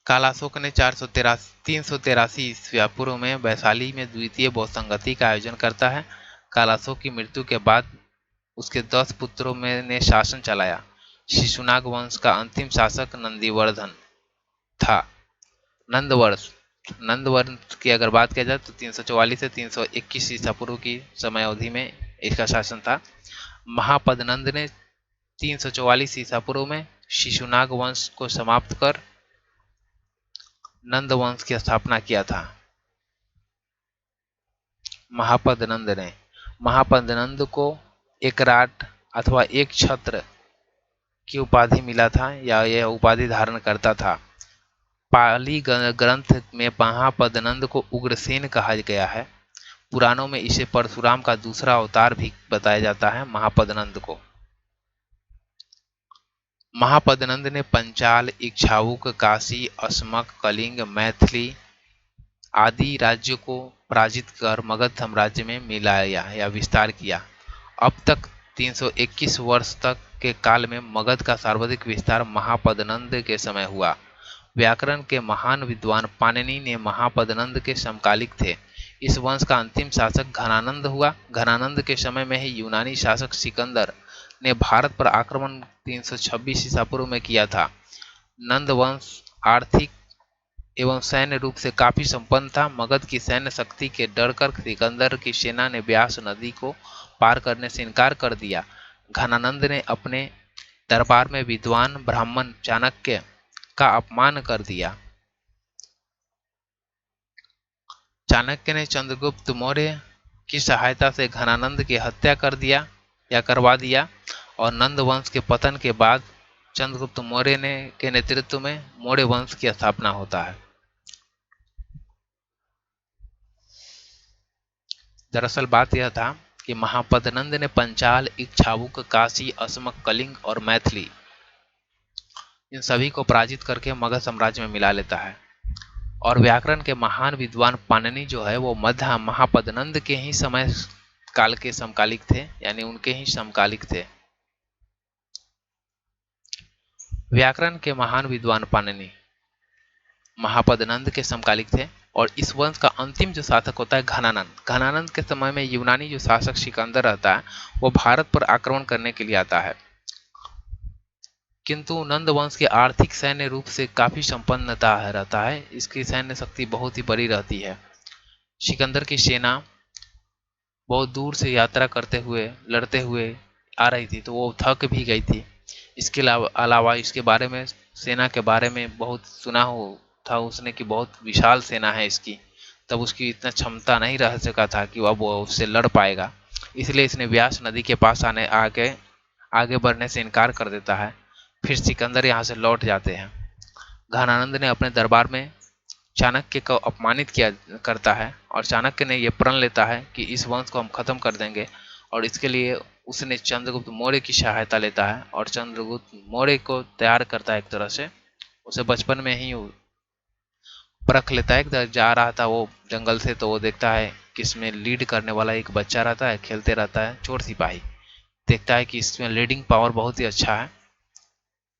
कालाशोक ने 383 ईस्वी पूर्व में वैशाली में द्वितीय बौद्ध संगति का आयोजन करता है। कालाशोक की मृत्यु के बाद उसके 10 पुत्रों में ने शासन चलाया। शिशुनाग वंश का अंतिम शासक नंदीवर्धन था। नंदवंश की अगर बात किया जाए तो 344 से 321 ईसा पूर्व की समय अवधि में इसका शासन था। महापदनंद ने 344 ईसा पूर्व में शिशुनाग वंश को समाप्त कर नंद वंश की स्थापना किया था। महापदनंद को एक राट अथवा एक छत्र की उपाधि मिला था या यह उपाधि धारण करता था। पाली ग्रंथ में महापदनंद को उग्रसेन कहा गया है। पुराणों में इसे परशुराम का दूसरा अवतार भी बताया जाता है महापदनंद को। महापदनंद ने पंचाल, इक्ष्वाकुक, काशी, अस्मक, कलिंग, मैथिली आदि राज्यों को पराजित कर मगध साम्राज्य में मिलाया या विस्तार किया। अब तक 321 वर्ष तक के काल में मगध का सर्वाधिक विस्तार महापद्नंद के समय हुआ। व्याकरण के महान विद्वान पाणिनि ने महापद्नंद के समकालिक थे। इस वंश का अंतिम शासक घनानंद हुआ। घनानंद के समय में ही यूनानी शासक सिकंदर ने भारत पर आक्रमण 326 ईसा पूर्व में किया था। नंद वंश आर्थिक एवं सैन्य रूप से काफी संपन्न था। मगध की सैन्य शक्ति के डर कर सिकंदर की सेना ने ब्यास नदी को पार करने से इनकार कर दिया। घनानंद ने अपने दरबार में विद्वान ब्राह्मण चाणक्य का अपमान कर दिया। चाणक्य ने चंद्रगुप्त मौर्य की सहायता से घनानंद की हत्या कर दिया या करवा दिया और नंद वंश के पतन के बाद चंद्रगुप्त मौर्य के नेतृत्व में मौर्य वंश की स्थापना होता है। दरअसल बात यह था कि महापद्नंद ने पंचाल, इक्ष्वाकुक, काशी, असमक, कलिंग और मैथिली इन सभी को पराजित करके मगध साम्राज्य में मिला लेता है। और व्याकरण के महान विद्वान पाणिनि जो है वो मध्य महापद्नंद के ही समय काल के समकालिक थे, यानी उनके ही समकालिक थे। व्याकरण के महान विद्वान पाणिनि महापद्नंद के समकालिक थे और इस वंश का अंतिम जो शासक होता है घनानंद। घनानंद के समय में यूनानी जो शासक सिकंदर रहता है वो भारत पर आक्रमण करने के लिए आता है, किंतु नंद वंश के आर्थिक सैन्य रूप से काफी संपन्नता रहता है। इसकी सैन्य शक्ति बहुत ही बड़ी रहती है। सिकंदर की सेना बहुत दूर से यात्रा करते हुए लड़ते हुए आ रही थी, तो वो थक भी गई थी। इसके अलावा इसके बारे में सेना के बारे में बहुत सुना हो था उसने कि बहुत विशाल सेना है इसकी, तब उसकी इतना क्षमता नहीं रह सका था कि अब वो उससे लड़ पाएगा। इसलिए इसने व्यास नदी के पास आगे बढ़ने से इनकार कर देता है। फिर सिकंदर यहाँ से लौट जाते हैं। घनानंद ने अपने दरबार में चाणक्य को अपमानित किया करता है और चाणक्य ने यह प्रण लेता है कि इस वंश को हम खत्म कर देंगे और इसके लिए उसने चंद्रगुप्त मौर्य की सहायता लेता है और चंद्रगुप्त मौर्य को तैयार करता है। एक तरह से उसे बचपन में ही परख लेता है। जा रहा था वो जंगल से, तो वो देखता है कि इसमें लीड करने वाला एक बच्चा रहता है, खेलते रहता है, चोर सिपाही। देखता है कि इसमें लीडिंग पावर बहुत ही अच्छा है,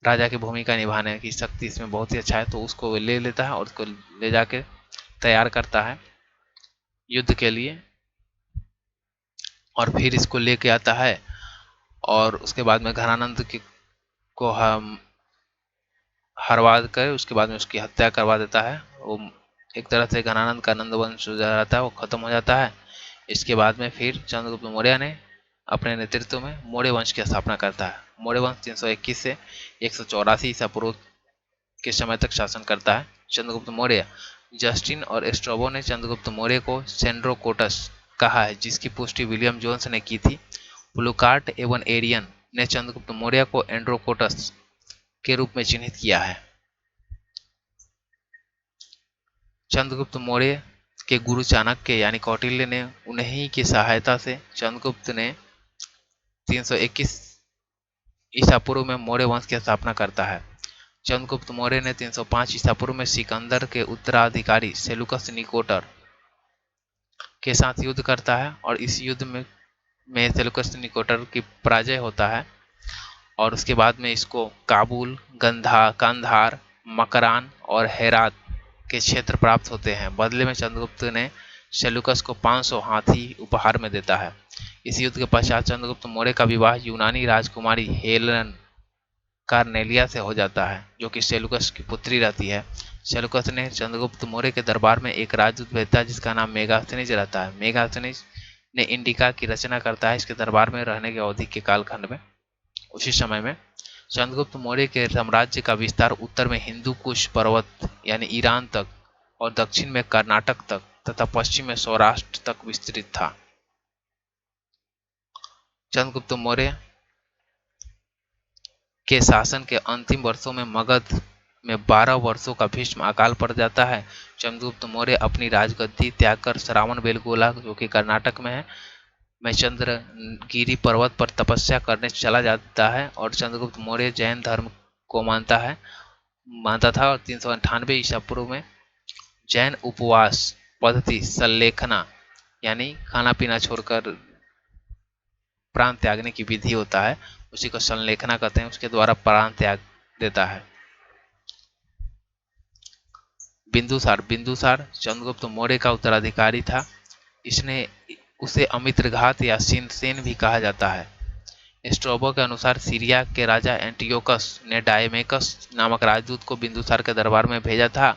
राजा की भूमिका निभाने की शक्ति इसमें बहुत ही अच्छा है, तो उसको ले लेता है और उसको ले जाके तैयार करता है युद्ध के लिए और फिर इसको लेके आता है। और उसके बाद में घनानंद को हम हरवा कर उसके बाद में उसकी हत्या करवा देता है। वो एक तरह से घनानंद का नंद वंश जो रहता है वो खत्म हो जाता है। इसके बाद में फिर चंद्रगुप्त मौर्य ने अपने नेतृत्व में मौर्य वंश की स्थापना करता है। मौर्य वंश 321 से 184 ईसा पूर्व के समय तक शासन करता है। चंद्रगुप्त मौर्य, जस्टिन और स्ट्रैबो ने चंद्रगुप्त मौर्य को सेंड्रोकोटस कहा है, जिसकी पुष्टि विलियम जोन्स ने की थी। प्लूकार्ट एवं एरियन ने चंद्रगुप्त मौर्य को एंड्रोकोटस के रूप में चिन्हित किया है। चंद्रगुप्त मौर्य के गुरु चाणक्य यानी कौटिल्य ने उन्हीं की सहायता से चंद्रगुप्त ने 321 ईसा पूर्व में मौर्य वंश की स्थापना करता है। चंद्रगुप्त मौर्य ने 305 ईसा पूर्व में सिकंदर के उत्तराधिकारी सेलुकस निकोटर के साथ युद्ध करता है और इस युद्ध में सेलुकस निकोटर की पराजय होता है और उसके बाद में इसको काबुल, कंधार, मकरान और हेरात के क्षेत्र प्राप्त होते हैं। बदले में चंद्रगुप्त ने सेलुकस को 500 हाथी उपहार में देता है। इस युद्ध के पश्चात चंद्रगुप्त मौर्य का विवाह यूनानी राजकुमारी हेलेन कार्नेलिया से हो जाता है, जो कि सेलुकस की पुत्री रहती है। सेलुकस ने चंद्रगुप्त मौर्य के दरबार में एक राजदूत भेजता है जिसका नाम मेगास्थनीज रहता है। मेगास्थनीज ने इंडिका की रचना करता है इसके दरबार में रहने की अवधि के कालखंड में। उसी समय में चंद्रगुप्त मौर्य के साम्राज्य का विस्तार उत्तर में हिंदू कुश पर्वत यानी ईरान तक और दक्षिण में कर्नाटक तक तथा पश्चिम में सौराष्ट्र तक विस्तृत था। चंद्रगुप्त मौर्य के शासन के अंतिम वर्षों में मगध में 12 वर्षों का भीष्म अकाल पड़ जाता है। चंद्रगुप्त मौर्य अपनी राजगद्दी त्याग कर श्रावणबेलगोला, जो कि कर्नाटक में चंद्रगिरी पर्वत पर तपस्या करने चला जाता है और चंद्रगुप्त मौर्य जैन धर्म को मानता था और 398 ईसा पूर्व में जैन उपवास पद्धति संलेखना यानी खाना पीना छोड़कर प्राण त्यागने की विधि होता है, उसी को संलेखना कहते हैं, उसके द्वारा प्राण त्याग देता है। बिंदुसार, बिंदुसार चंद्रगुप्त मौर्य का उत्तराधिकारी था। इसने उसे अमित्रघात या शिनसेन भी कहा जाता है। स्ट्रैबो के अनुसार सीरिया के राजा एंटियोकस ने डायमेकस नामक राजदूत को बिंदुसार के दरबार में भेजा था।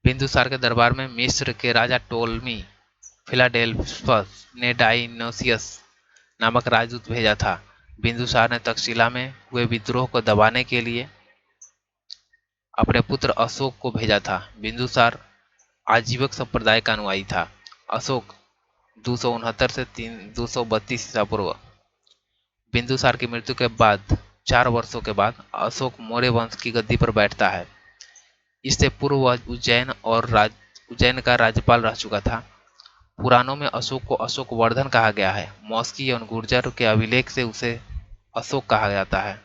बिंदुसार के दरबार में मिस्र के राजा टोलमी फिलाडेल्फस ने डायनोसियस नामक राजदूत भेजा था। बिंदुसार ने तक्षशिला में हुए विद्रोह को दबाने के लिए अपने पुत्र अशोक को भेजा था। बिंदुसार आजीवक संप्रदाय का अनुयायी था। अशोक 269 से 232 ईसा पूर्व। बिंदुसार की मृत्यु के बाद 4 वर्षों के बाद अशोक मौर्य वंश की गद्दी पर बैठता है। इससे पूर्व वह उज्जैन का राज्यपाल रह चुका था। पुराणों में अशोक को अशोक वर्धन कहा गया है। मौस्की एवं गुर्जर के अभिलेख से उसे अशोक कहा जाता है।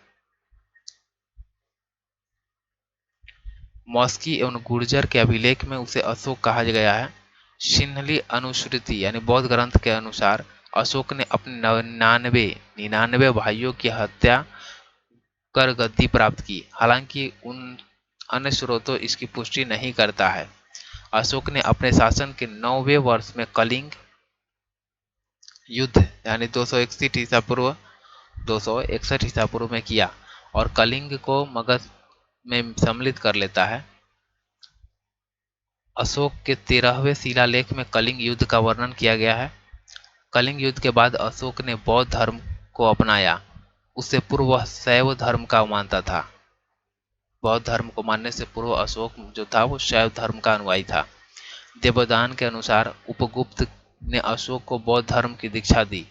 मौस्की एवं गुर्जर के अभिलेख में उसे अशोक कहा गया है। सिन्हली अनुश्रुति यानी बौद्ध ग्रंथ के अनुसार अशोक ने अपने 99 भाइयों की हत्या कर गद्दी प्राप्त की। हालांकि उन अन्य स्रोतों इसकी पुष्टि नहीं करता है। अशोक ने अपने शासन के 9वें वर्ष में कलिंग युद्ध यानी 261 ईसा पूर्व में किया और कलिंग को मगध में सम्मिलित कर लेता है। अशोक के 13वें शिलालेख में कलिंग युद्ध का वर्णन किया गया है। कलिंग युद्ध के बाद अशोक ने बौद्ध धर्म को अपनाया। उससे पूर्व वह शैव धर्म का मानता था। बौद्ध धर्म को मानने से पूर्व अशोक जो था वो शैव धर्म का अनुयायी था। देवदान के अनुसार उपगुप्त ने अशोक को बौद्ध धर्म की दीक्षा दी।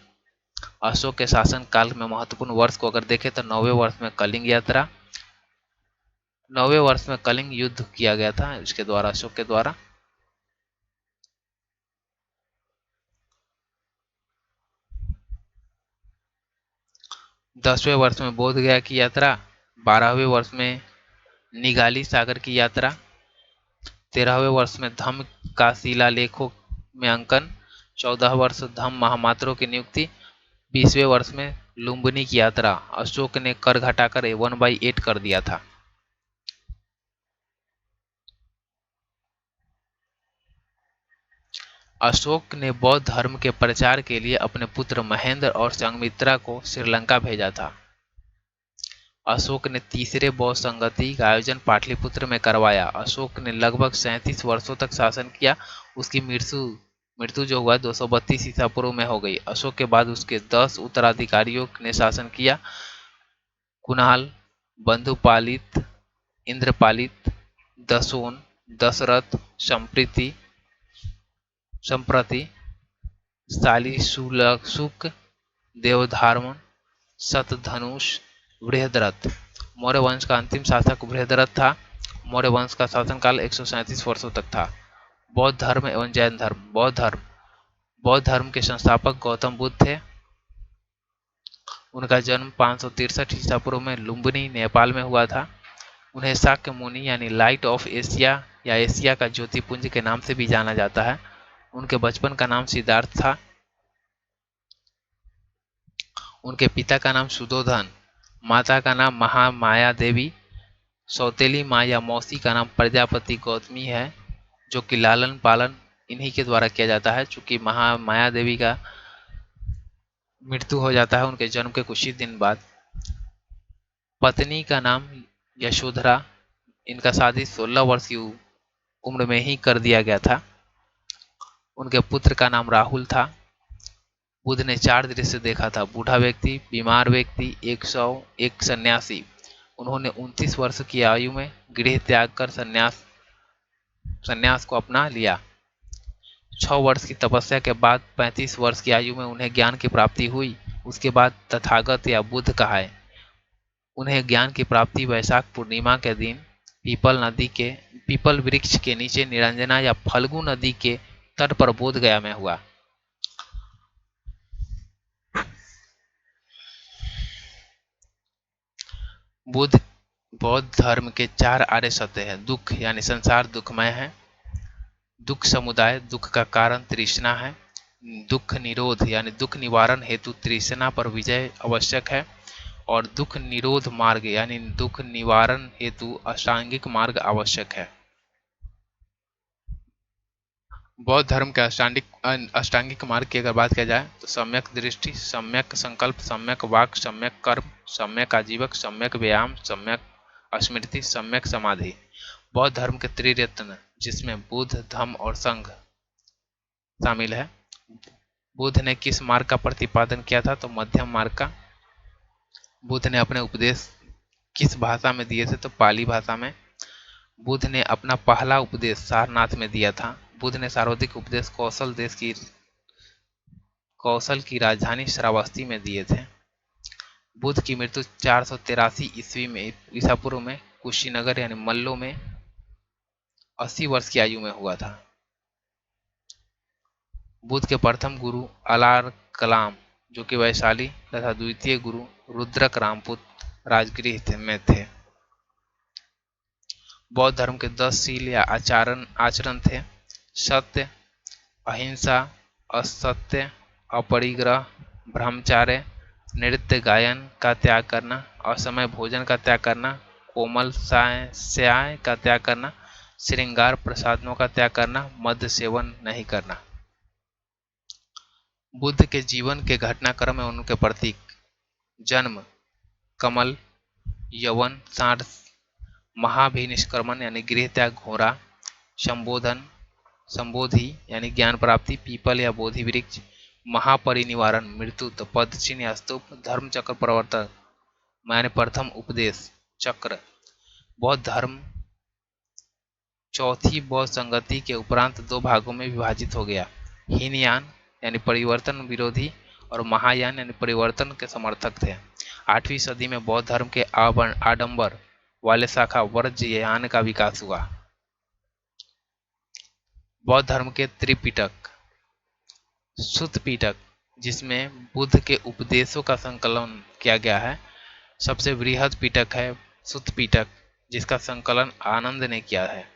अशोक के शासन काल में महत्वपूर्ण वर्ष को अगर देखें तो 9वें वर्ष में कलिंग युद्ध किया गया था इसके द्वारा, अशोक के द्वारा। 10वें वर्ष में बोध गया की यात्रा, 12वें वर्ष में निगाली सागर की यात्रा, 13वें वर्ष में धम्म का शिलालेखों में अंकन, 14 वर्ष धम्म महामात्रों की नियुक्ति, 20वें वर्ष में लुम्बिनी की यात्रा। अशोक ने कर घटाकर 1/8 कर दिया था। अशोक ने बौद्ध धर्म के प्रचार के लिए अपने पुत्र महेंद्र और संघमित्रा को श्रीलंका भेजा था। अशोक ने तीसरे बौद्ध संगति का आयोजन पाटलिपुत्र में करवाया। अशोक ने लगभग 37 वर्षों तक शासन किया। उसकी मृत्यु मृत्यु जो हुआ 232 ईसा पूर्व में हो गई। अशोक के बाद उसके 10 उत्तराधिकारियों ने शासन किया। कुणाल, बंधुपालित, इंद्रपालित, दसोन, दशरथ, संप्रति, शालीशुक, देवधार्मन, शतधनुष, बृहद्रथ। मौर्य वंश का अंतिम शासक बृहद्रथ था। मौर्य वंश का शासनकाल 137 वर्षों तक था। बौद्ध धर्म एवं जैन धर्म। बौद्ध धर्म के संस्थापक गौतम बुद्ध थे। उनका जन्म 563 ईसा पूर्व में लुम्बिनी नेपाल में हुआ था। उन्हें शाक्य मुनि यानी लाइट ऑफ एशिया या एशिया का ज्योतिपुंज के नाम से भी जाना जाता है। उनके बचपन का नाम सिद्धार्थ था। उनके पिता का नाम सुधोधन, माता का नाम महामाया देवी, सौतेली माँ या मौसी का नाम प्रजापति गौतमी है, जो कि लालन पालन इन्हीं के द्वारा किया जाता है। चूंकि महामाया देवी का मृत्यु हो जाता है उनके जन्म के कुछ ही दिन बाद। पत्नी का नाम यशोधरा। इनका शादी 16 वर्ष की उम्र में ही कर दिया गया था। उनके पुत्र का नाम राहुल था। बुद्ध ने 4 दृश्य देखा था: बूढ़ा व्यक्ति, बीमार व्यक्ति, 101 सन्यासी। उन्होंने 29 वर्ष की आयु में गृह त्याग कर सन्यास को अपना लिया। 6 वर्ष की तपस्या के बाद 35 वर्ष की आयु में उन्हें ज्ञान की प्राप्ति हुई। उसके बाद तथागत या बुद्ध कहाए। उन्हें ज्ञान की प्राप्ति वैशाख पूर्णिमा के दिन पीपल वृक्ष के नीचे निरंजना या फल्गु नदी के तट पर बोध गया में हुआ। बुद्ध बौद्ध धर्म के 4 आर्य सत्य है। दुख यानी संसार दुखमय है। दुख समुदाय दुख का कारण तृष्णा है। दुख निरोध यानी दुख निवारण हेतु तृष्णा पर विजय आवश्यक है। और दुख निरोध मार्ग यानी दुख निवारण हेतु अष्टांगिक मार्ग आवश्यक है। बौद्ध धर्म के अष्टांगिक मार्ग की अगर बात किया जाए तो सम्यक दृष्टि, सम्यक संकल्प, सम्यक वाक, सम्यक कर्म, सम्यक आजीवक, सम्यक व्यायाम, सम्यक स्मृति, सम्यक समाधि। बौद्ध धर्म के त्रिरत्न जिसमें बुद्ध, धम्म और संघ शामिल है। बुद्ध ने किस मार्ग का प्रतिपादन किया था? तो मध्यम मार्ग का। बुद्ध ने अपने उपदेश किस भाषा में दिए थे? तो पाली भाषा में। बुद्ध ने अपना पहला उपदेश सारनाथ में दिया था। बुद्ध ने सर्वाधिक उपदेश कौशल की राजधानी श्रावस्ती में दिए थे। बुद्ध की मृत्यु 483 ईस्वी में ईसा पूर्व में कुशीनगर यानी मल्लो में 80 वर्ष की आयु में हुआ था। बुद्ध के प्रथम गुरु अलार कलाम जो कि वैशाली तथा द्वितीय गुरु रुद्रक रामपुत राजगृह में थे। बौद्ध धर्म के 10 शील या आचरण थे। सत्य, अहिंसा, असत्य, अपरिग्रह, ब्रह्मचार्य, नृत्य गायन का त्याग करना, असमय भोजन का त्याग करना, कोमल स्याय का त्याग करना, श्रृंगार प्रसादों का त्याग करना, मद्य सेवन नहीं करना। बुद्ध के जीवन के घटनाक्रम एवं उनके प्रतीक। जन्म कमल, यवन सांड, महाभिनिष्क्रमण यानी गृह त्याग घोड़ा, संबोधन संबोधि यानी ज्ञान प्राप्ति पीपल या बोधि वृक्ष, महापरिनिवारण मृत्यु तो पद चिन्ह या स्तूप, धर्म चक्र प्रवर्तन यानी प्रथम उपदेश चक्र। बौद्ध धर्म चौथी बौद्ध संगति के उपरांत 2 भागों में विभाजित हो गया। हीनयान यानी परिवर्तन विरोधी और महायान यानी परिवर्तन के समर्थक थे। 8वीं सदी में बौद्ध धर्म के आडंबर वाले शाखा वज्रयान का विकास हुआ। बौद्ध धर्म के त्रिपिटक। सुत्त पिटक जिसमें बुद्ध के उपदेशों का संकलन किया गया है। सबसे बृहद पिटक है सुत्त पिटक जिसका संकलन आनंद ने किया है।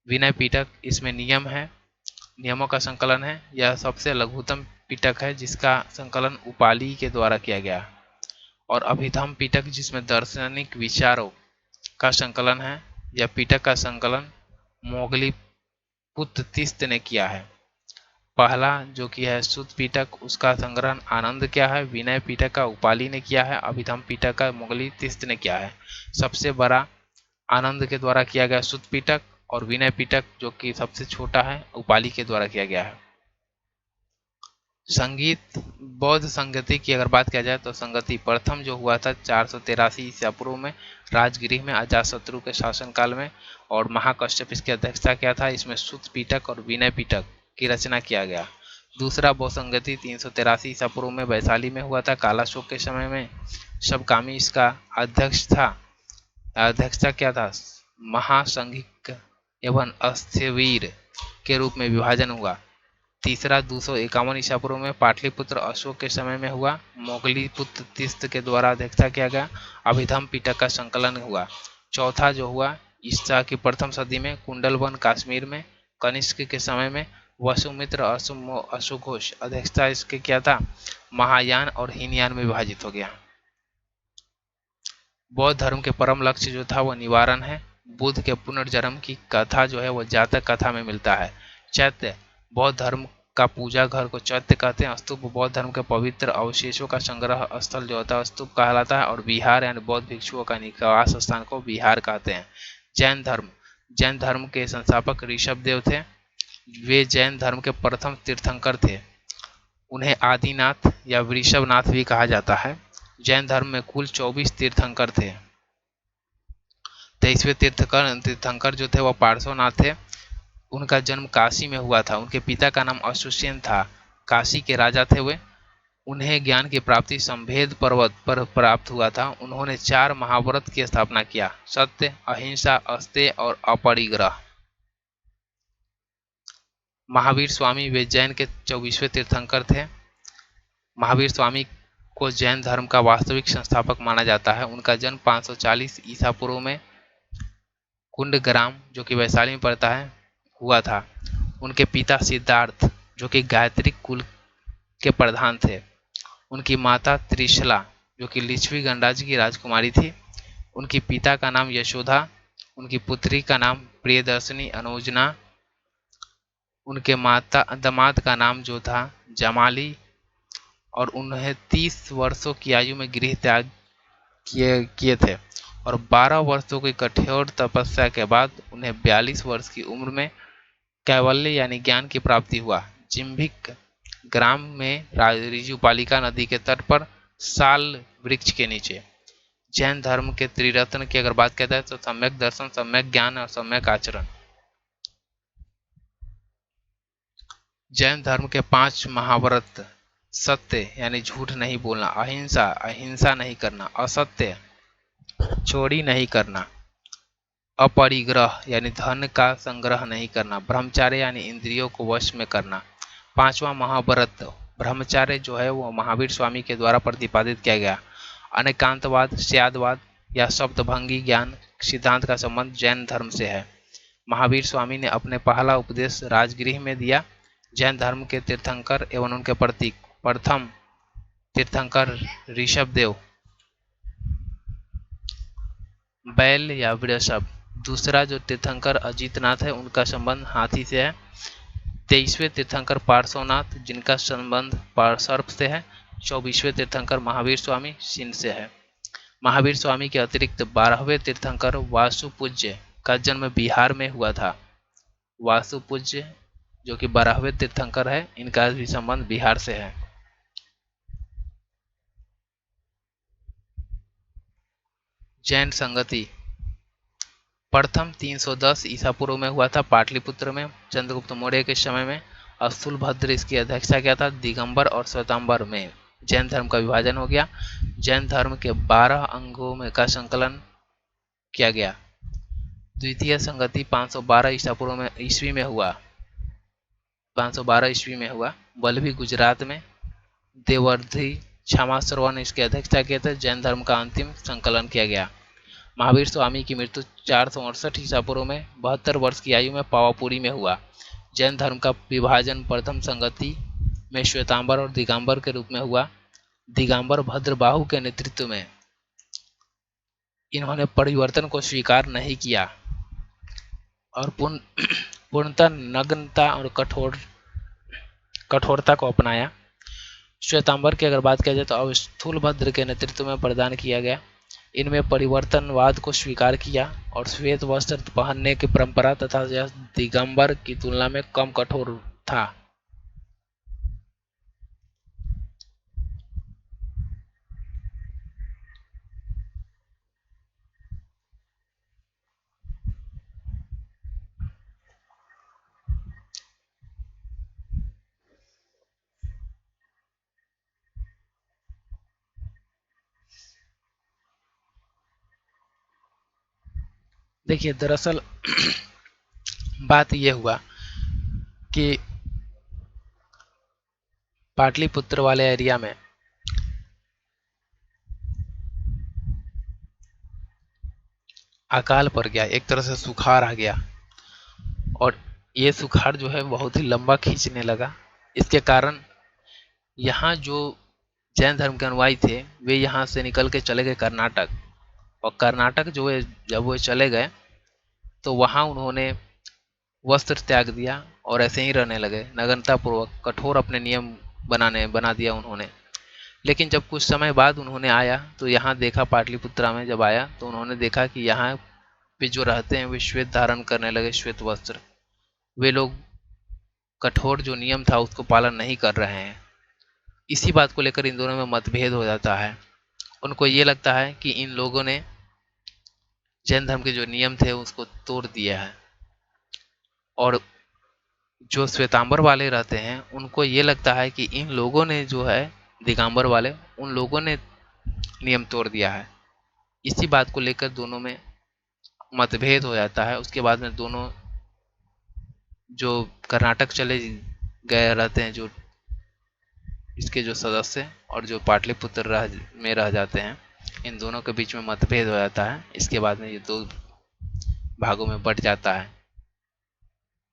विनय पिटक इसमें नियमों का संकलन है। यह सबसे लघुतम पिटक है जिसका संकलन उपाली के द्वारा किया गया। और अभिधम्म पिटक जिसमें दार्शनिक विचारों का संकलन है। यह पिटक का संकलन मोगलीपुत्त ने किया है। पहला जो कि है सुत्त पिटक उसका संग्रहण आनंद किया है। विनय पिटक का उपाली ने किया है। अभिधम्म पिटक का मोगलीपुत्त ने किया है। सबसे बड़ा आनंद के द्वारा किया गया सुत्त पिटक और विनय पिटक जो कि सबसे छोटा है उपाली के द्वारा किया गया है। संगीत बौद्ध संगति की अगर बात किया जाए तो संगति प्रथम जो हुआ था 483 ईसा पूर्व में राजगृह में अजातशत्रु के शासनकाल में और महाकश्यप इसकी अध्यक्षता किया था। इसमें सुत्त पिटक और विनय पिटक की रचना किया गया। दूसरा बौद्ध संगति 383 ईसा पूर्व में वैशाली में हुआ था। कालाशोक के समय में शबकामी इसका अध्यक्षता क्या था। महासंघिक एवं स्थविर के रूप में विभाजन हुआ। तीसरा 251 ईसा पूर्व में पाटलिपुत्र अशोक के समय में हुआ। मोगलीपुत्र तीस्त के द्वारा अध्यक्षता किया गया। अभिधम्म पिटक का संकलन हुआ। चौथा जो हुआ ईसा की प्रथम सदी में कुंडलवन कश्मीर में कनिष्क के समय में वसुमित्र अशोघोष अध्यक्षता इसके किया था। महायान और हीनयान में विभाजित हो गया। बौद्ध धर्म के परम लक्ष्य जो था वह निवारण है। बुद्ध के पुनर्जन्म की कथा जो है वह जातक कथा में मिलता है। चैत्य बौद्ध धर्म का पूजा घर को चैत्य कहते हैं। स्तूप बौद्ध धर्म के पवित्र अवशेषों का संग्रह स्थल जो होता है स्तूप कहलाता है। और विहार यानी बौद्ध भिक्षुओं का निवास स्थान को विहार कहते हैं। जैन धर्म के संस्थापक ऋषभदेव थे। वे जैन धर्म के प्रथम तीर्थंकर थे। उन्हें आदिनाथ या वृषभनाथ भी कहा जाता है। जैन धर्म में कुल 24 तीर्थंकर थे। 23वें तीर्थंकर जो थे वह पार्श्वनाथ थे। उनका जन्म काशी में हुआ था। उनके पिता का नाम अशुसेन था। काशी के राजा थे वे। उन्हें ज्ञान की प्राप्ति संभेद पर्वत पर प्राप्त हुआ था। उन्होंने 4 महाव्रत की स्थापना किया। सत्य, अहिंसा, अस्तेय और अपरिग्रह। महावीर स्वामी वे जैन के 24वें तीर्थंकर थे। महावीर स्वामी को जैन धर्म का वास्तविक संस्थापक माना जाता है। उनका जन्म 540 ईसा पूर्व में कुंडग्राम, जो कि वैशाली में पड़ता है, हुआ था। उनके पिता सिद्धार्थ, जो कि गायत्री कुल के प्रधान थे। उनकी माता त्रिशला, जो कि लिच्छवी गणराज्य की राजकुमारी थी। उनके पिता का नाम यशोदा, उनकी पुत्री का नाम प्रियदर्शनी अनुजना, उनके दामाद का नाम जो था जमाली, और उन्हें 30 वर्षों की आयु में गृह त्याग किए थे। और 12 वर्षों की कठोर तपस्या के बाद उन्हें 42 वर्ष की उम्र में कैवल्य यानी ज्ञान की प्राप्ति हुआ। जिम्भिक ग्राम में ऋजुपालिका नदी के तट पर साल वृक्ष के नीचे। जैन धर्म के त्रिरत्न की अगर बात कहता है तो सम्यक दर्शन, सम्यक ज्ञान और सम्यक आचरण। जैन धर्म के 5 महाव्रत: सत्य यानी झूठ नहीं बोलना, अहिंसा अहिंसा नहीं करना, असत्य चोरी नहीं करना, अपरिग्रह यानी धन का संग्रह नहीं करना, ब्रह्मचार्य यानी इंद्रियों को वश में करना। 5वां महाव्रत ब्रह्मचार्य जो है वो महावीर स्वामी के द्वारा प्रतिपादित किया गया। अनेकांतवाद, स्यादवाद या शब्दभंगी ज्ञान सिद्धांत का संबंध जैन धर्म से है। महावीर स्वामी ने अपने पहला उपदेश राजगृह में दिया। जैन धर्म के तीर्थंकर एवं उनके प्रतीक: प्रथम तीर्थंकर ऋषभदेव, बैल या वृषभ। दूसरा जो तीर्थंकर अजितनाथ है, उनका संबंध हाथी से है। 23वें तीर्थंकर पार्श्वनाथ, जिनका संबंध सर्प से है। 24वें तीर्थंकर महावीर स्वामी, सिंह से है। महावीर स्वामी के अतिरिक्त 12वें तीर्थंकर वासुपूज्य का जन्म बिहार में हुआ था। वासुपूज्य जो कि 12वें तीर्थंकर है, इनका भी संबंध बिहार से है। जैन संगति प्रथम 310 ईसा पूर्व में हुआ था पाटलिपुत्र में, चंद्रगुप्त मौर्य के समय में। स्थूलभद्र इसकी अध्यक्षता किया था। दिगंबर और श्वेतांबर में जैन धर्म का विभाजन हो गया। जैन धर्म के 12 अंगों में का संकलन किया गया। द्वितीय संगति 512 ईसा पूर्व में ईस्वी में हुआ। 512 ईस्वी में हुआ, बल्लभी गुजरात में। देवर्धि क्षमाश्रवा ने इसकी अध्यक्षता किया था। जैन धर्म का अंतिम संकलन किया गया। महावीर स्वामी की मृत्यु 468 ईसा पूर्व में 72 वर्ष की आयु में पावापुरी में हुआ। जैन धर्म का विभाजन प्रथम संगति में श्वेतांबर और दिगंबर के रूप में हुआ। दिगंबर भद्रबाहु के नेतृत्व में इन्होंने परिवर्तन को स्वीकार नहीं किया और पूर्णतः नग्नता और कठोरता को अपनाया। श्वेतांबर की अगर बात किया जाए तो अब स्थूलभद्र के नेतृत्व में प्रदान किया गया। इनमें परिवर्तनवाद को स्वीकार किया और श्वेत वस्त्र पहनने की परंपरा तथा यह दिगंबर की तुलना में कम कठोर था। देखिए दरअसल बात यह हुआ कि पाटलिपुत्र वाले एरिया में अकाल पड़ गया, एक तरह से सुखाड़ आ गया और ये सुखाड़ जो है बहुत ही लंबा खींचने लगा। इसके कारण यहाँ जो जैन धर्म के अनुयायी थे वे यहाँ से निकल के चले गए कर्नाटक, और कर्नाटक जो है जब वो चले गए तो वहाँ उन्होंने वस्त्र त्याग दिया और ऐसे ही रहने लगे नग्नतापूर्वक। कठोर अपने नियम बना दिया उन्होंने। लेकिन जब कुछ समय बाद उन्होंने आया तो यहाँ देखा, पाटलिपुत्रा में जब आया तो उन्होंने देखा कि यहाँ पे जो रहते हैं वे श्वेत धारण करने लगे, श्वेत वस्त्र। वे लोग कठोर जो नियम था उसको पालन नहीं कर रहे हैं। इसी बात को लेकर इन दोनों में मतभेद हो जाता है। उनको ये लगता है कि इन लोगों ने जैन धर्म के जो नियम थे उसको तोड़ दिया है, और जो श्वेतांबर वाले रहते हैं उनको ये लगता है कि इन लोगों ने जो है दिगंबर वाले, उन लोगों ने नियम तोड़ दिया है। इसी बात को लेकर दोनों में मतभेद हो जाता है। उसके बाद में दोनों जो कर्नाटक चले गए रहते हैं, जो इसके जो सदस्य और जो पाटलिपुत्र में रह जाते हैं, इन दोनों के बीच में मतभेद हो जाता है। इसके बाद में ये दो भागों में बट जाता है,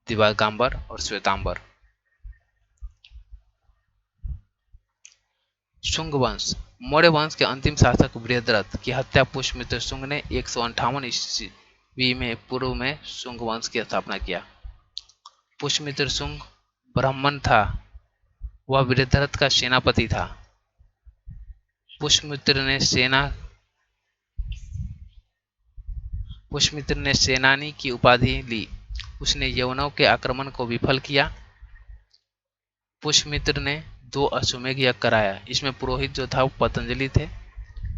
दिवाकांबर और श्वेतांबर। शुंग वंश। मौर्य वंश के अंतिम शासक बृहद्रथ की हत्या पुष्यमित्र शुंग ने 158 ईस्वी में पूर्व में शुंग वंश की स्थापना किया। पुष्यमित्र शुंग ब्राह्मण था, वह बृहद्रथ का सेनापति था। पुष्यमित्र ने सेनानी की उपाधि ली। उसने यवनों के आक्रमण को विफल किया। पुष्यमित्र ने 2 अश्वमेध यज्ञ कराया। इसमें पुरोहित जो था वो पतंजलि थे।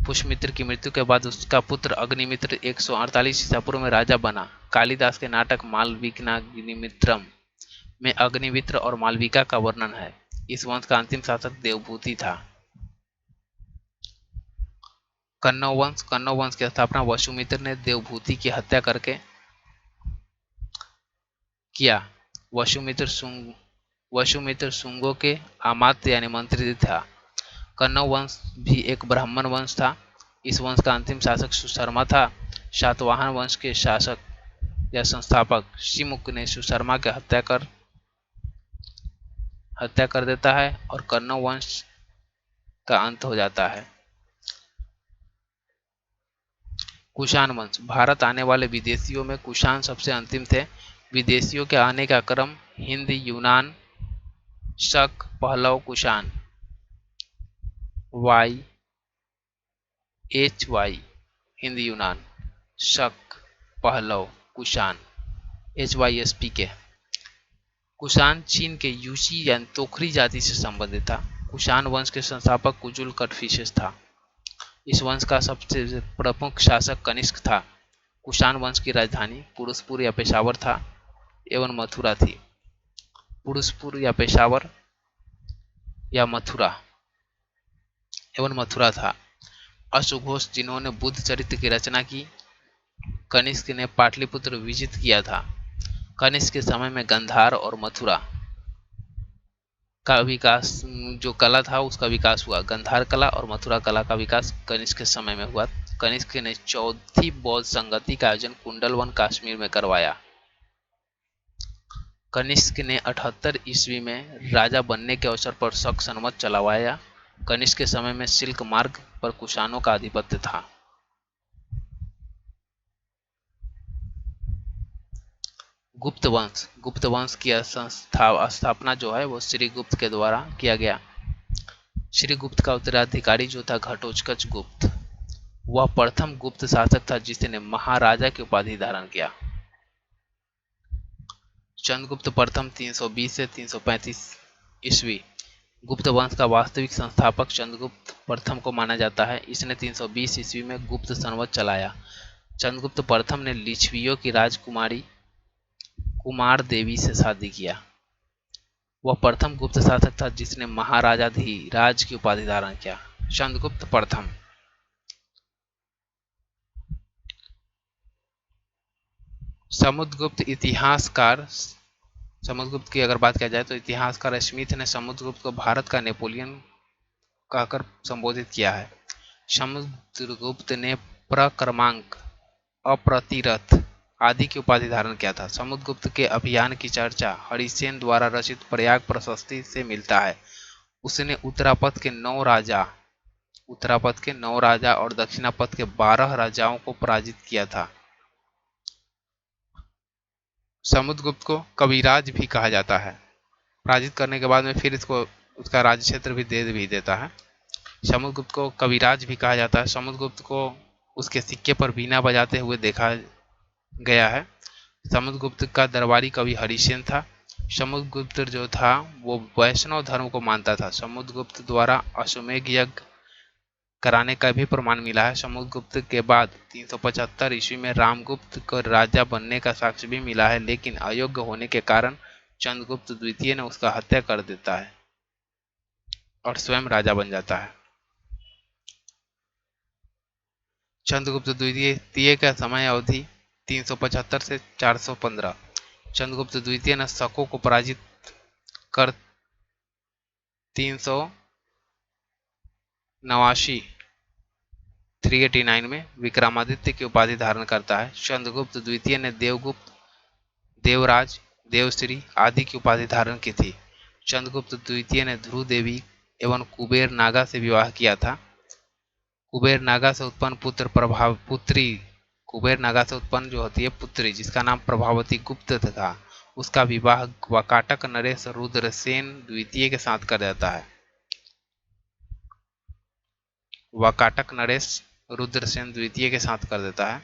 पुष्यमित्र की मृत्यु के बाद उसका पुत्र अग्निमित्र 148 ईसा पूर्व में राजा बना। कालिदास के नाटक मालविकाग्निमित्रम में अग्निमित्र और मालविका का वर्णन है। इस वंश का अंतिम शासक देवभूति था। कन्नौ वंश। कन्नौ वंश की स्थापना वसुमित्र ने देवभूति की हत्या करके किया। वसुमित्र शुंगों के अमात्य यानी मंत्री था। कन्नौ वंश भी एक ब्राह्मण वंश था। इस वंश का अंतिम शासक सुशर्मा था। सातवाहन वंश के शासक या संस्थापक शिमुक ने सुशर्मा की हत्या कर देता है और कन्नौ वंश का अंत हो जाता है। कुषाण वंश। भारत आने वाले विदेशियों में कुषाण सबसे अंतिम थे। विदेशियों के आने का क्रम हिंद, यूनान, शक, पहलव, कुषाण। YHY हिंद, यूनान, शक, पहलव, कुषाण। HYSPK। कुषाण चीन के यूसी यानी तोखरी जाति से संबंधित था। कुषाण वंश के संस्थापक कुजुल कटफिशेस था। इस वंश का सबसे प्रमुख शासक कनिष्क था। कुषाण वंश की राजधानी पुरुषपुर या पेशावर था एवं मथुरा थी। पुरुषपुर या पेशावर या मथुरा एवं मथुरा था। अश्वघोष जिन्होंने बुद्ध चरित्र की रचना की। कनिष्क ने पाटलिपुत्र विजित किया था। कनिष्क के समय में गंधार और मथुरा का विकास, जो कला था उसका विकास हुआ। गंधार कला और मथुरा कला का विकास कनिष्क के समय में हुआ। कनिष्क ने चौथी बौद्ध संगति का आयोजन कुंडलवन कश्मीर में करवाया। कनिष्क ने 78 ईस्वी में राजा बनने के अवसर पर शक संवत चलवाया। कनिष्क के समय में सिल्क मार्ग पर कुषाणों का आधिपत्य था। गुप्त वंश। गुप्त वंश की स्थापना जो है वो श्रीगुप्त के द्वारा किया गया। श्रीगुप्त का उत्तराधिकारी जो था घटोत्कच गुप्त, वह प्रथम गुप्त शासक था जिसने महाराजा की उपाधि धारण किया। चंद्रगुप्त प्रथम 320 से 335 ईस्वी। गुप्त वंश का वास्तविक संस्थापक चंद्रगुप्त प्रथम को माना जाता है। इसने 320 ईस्वी में गुप्त संवत चलाया। चंद्रगुप्त प्रथम ने लिच्छवियों की राजकुमारी कुमार देवी से शादी किया। वह प्रथम गुप्त शासक था जिसने महाराजाधिराज की उपाधि धारण किया। चंद्रगुप्त प्रथम। समुद्रगुप्त इतिहासकार। समुद्रगुप्त की अगर बात किया जाए तो इतिहासकार स्मिथ ने समुद्रगुप्त को भारत का नेपोलियन कहकर संबोधित किया है। समुद्रगुप्त ने प्रक्रमांक, अप्रतिरथ आदि की उपाधि धारण किया था। समुद्रगुप्त के अभियान की चर्चा हरिसेन द्वारा रचित प्रयाग प्रशस्ति से मिलता है। उसने उत्तरापथ के 9 राजा और दक्षिणापथ के 12 राजाओं को पराजित किया था। समुद्रगुप्त को कविराज भी कहा जाता है। पराजित करने के बाद में फिर इसको उसका राज्य क्षेत्र भी दे देता है। समुद्रगुप्त को कविराज भी कहा जाता है। समुद्रगुप्त को उसके सिक्के पर बीना बजाते हुए देखा गया है। समुद्रगुप्त का दरबारी कवि हरिसेन था। समुद्रगुप्त जो था वो वैष्णव धर्म को मानता था। समुद्रगुप्त द्वारा अश्वमेध यज्ञ कराने का भी प्रमाण मिला है। समुद्रगुप्त के बाद 375 ईस्वी में रामगुप्त को राजा बनने का साक्ष्य भी मिला है, लेकिन अयोग्य होने के कारण चंद्रगुप्त द्वितीय ने उसका हत्या कर देता है और स्वयं राजा बन जाता है। चंद्रगुप्त द्वितीय का समय अवधि 375 से 415। चंद्रगुप्त द्वितीय ने शकों को पराजित कर 300 89 389 में विक्रमादित्य की उपाधि धारण करता है। चंद्रगुप्त द्वितीय ने देवगुप्त, देवराज, देवश्री आदि की उपाधि धारण की थी। चंद्रगुप्त द्वितीय ने ध्रुव देवी एवं कुबेर नागा से विवाह किया था। कुबेर नागा से उत्पन्न पुत्री कुबेर नागा से उत्पन्न जो होती है पुत्री, जिसका नाम प्रभावती गुप्त था, उसका विवाह वाकाटक नरेश रुद्रसेन द्वितीय के साथ कर देता है। वाकाटक नरेश रुद्रसेन द्वितीय के साथ कर देता है।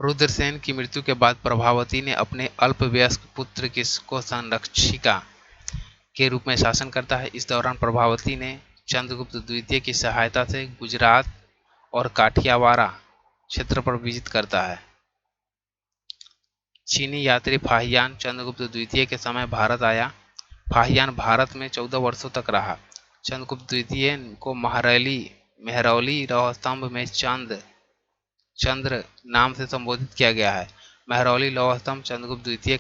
रुद्रसेन की मृत्यु के बाद प्रभावती ने अपने अल्पवयस्क पुत्र को संरक्षिका के रूप में शासन करता है। इस दौरान प्रभावती ने चंद्रगुप्त द्वितीय की सहायता से गुजरात और काठियावाड़ क्षेत्र पर विजय करता है। चीनी यात्री फाहियान चंद्रगुप्त द्वितीय के समय भारत आया। फाहियान भारत में 14 वर्षों तक रहा। चंद्रगुप्त द्वितीय को मेहरौली लौह स्तंभ में चंद्र नाम से संबोधित किया गया है। मेहरौली लौह स्तंभ चंद्रगुप्त द्वितीय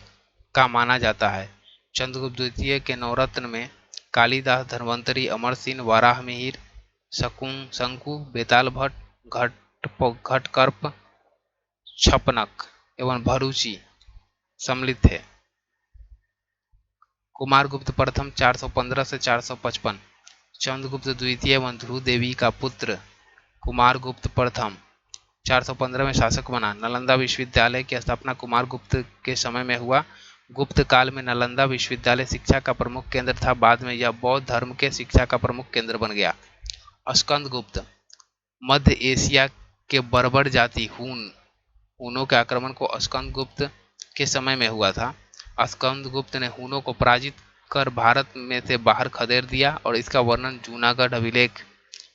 का माना जाता है। चंद्रगुप्त द्वितीय के नवरत्न में कालिदास, धन्वंतरी, अमरसिंह, वाराहमिहिर, शंकु, बेताल भट्ट, घटकर्प, छपनक एवं भरूची सम्मिलित थे। कुमारगुप्त प्रथम 415 से 455 चंद्रगुप्त द्वितीय एवं ध्रुव देवी का पुत्र कुमारगुप्त प्रथम 415 में शासक बना। नालंदा विश्वविद्यालय की स्थापना कुमारगुप्त के समय में हुआ। गुप्त काल में नालंदा विश्वविद्यालय शिक्षा का प्रमुख केंद्र था। बाद में यह बौद्ध धर्म के शिक्षा का प्रमुख केंद्र बन गया। स्कंदगुप्त मध्य एशिया के बर्बर जाति हूनों के आक्रमण को स्कंदगुप्त के समय में हुआ था। स्कंदगुप्त ने हूनों को पराजित कर भारत में से बाहर खदेड़ दिया और इसका वर्णन जूनागढ़ अभिलेख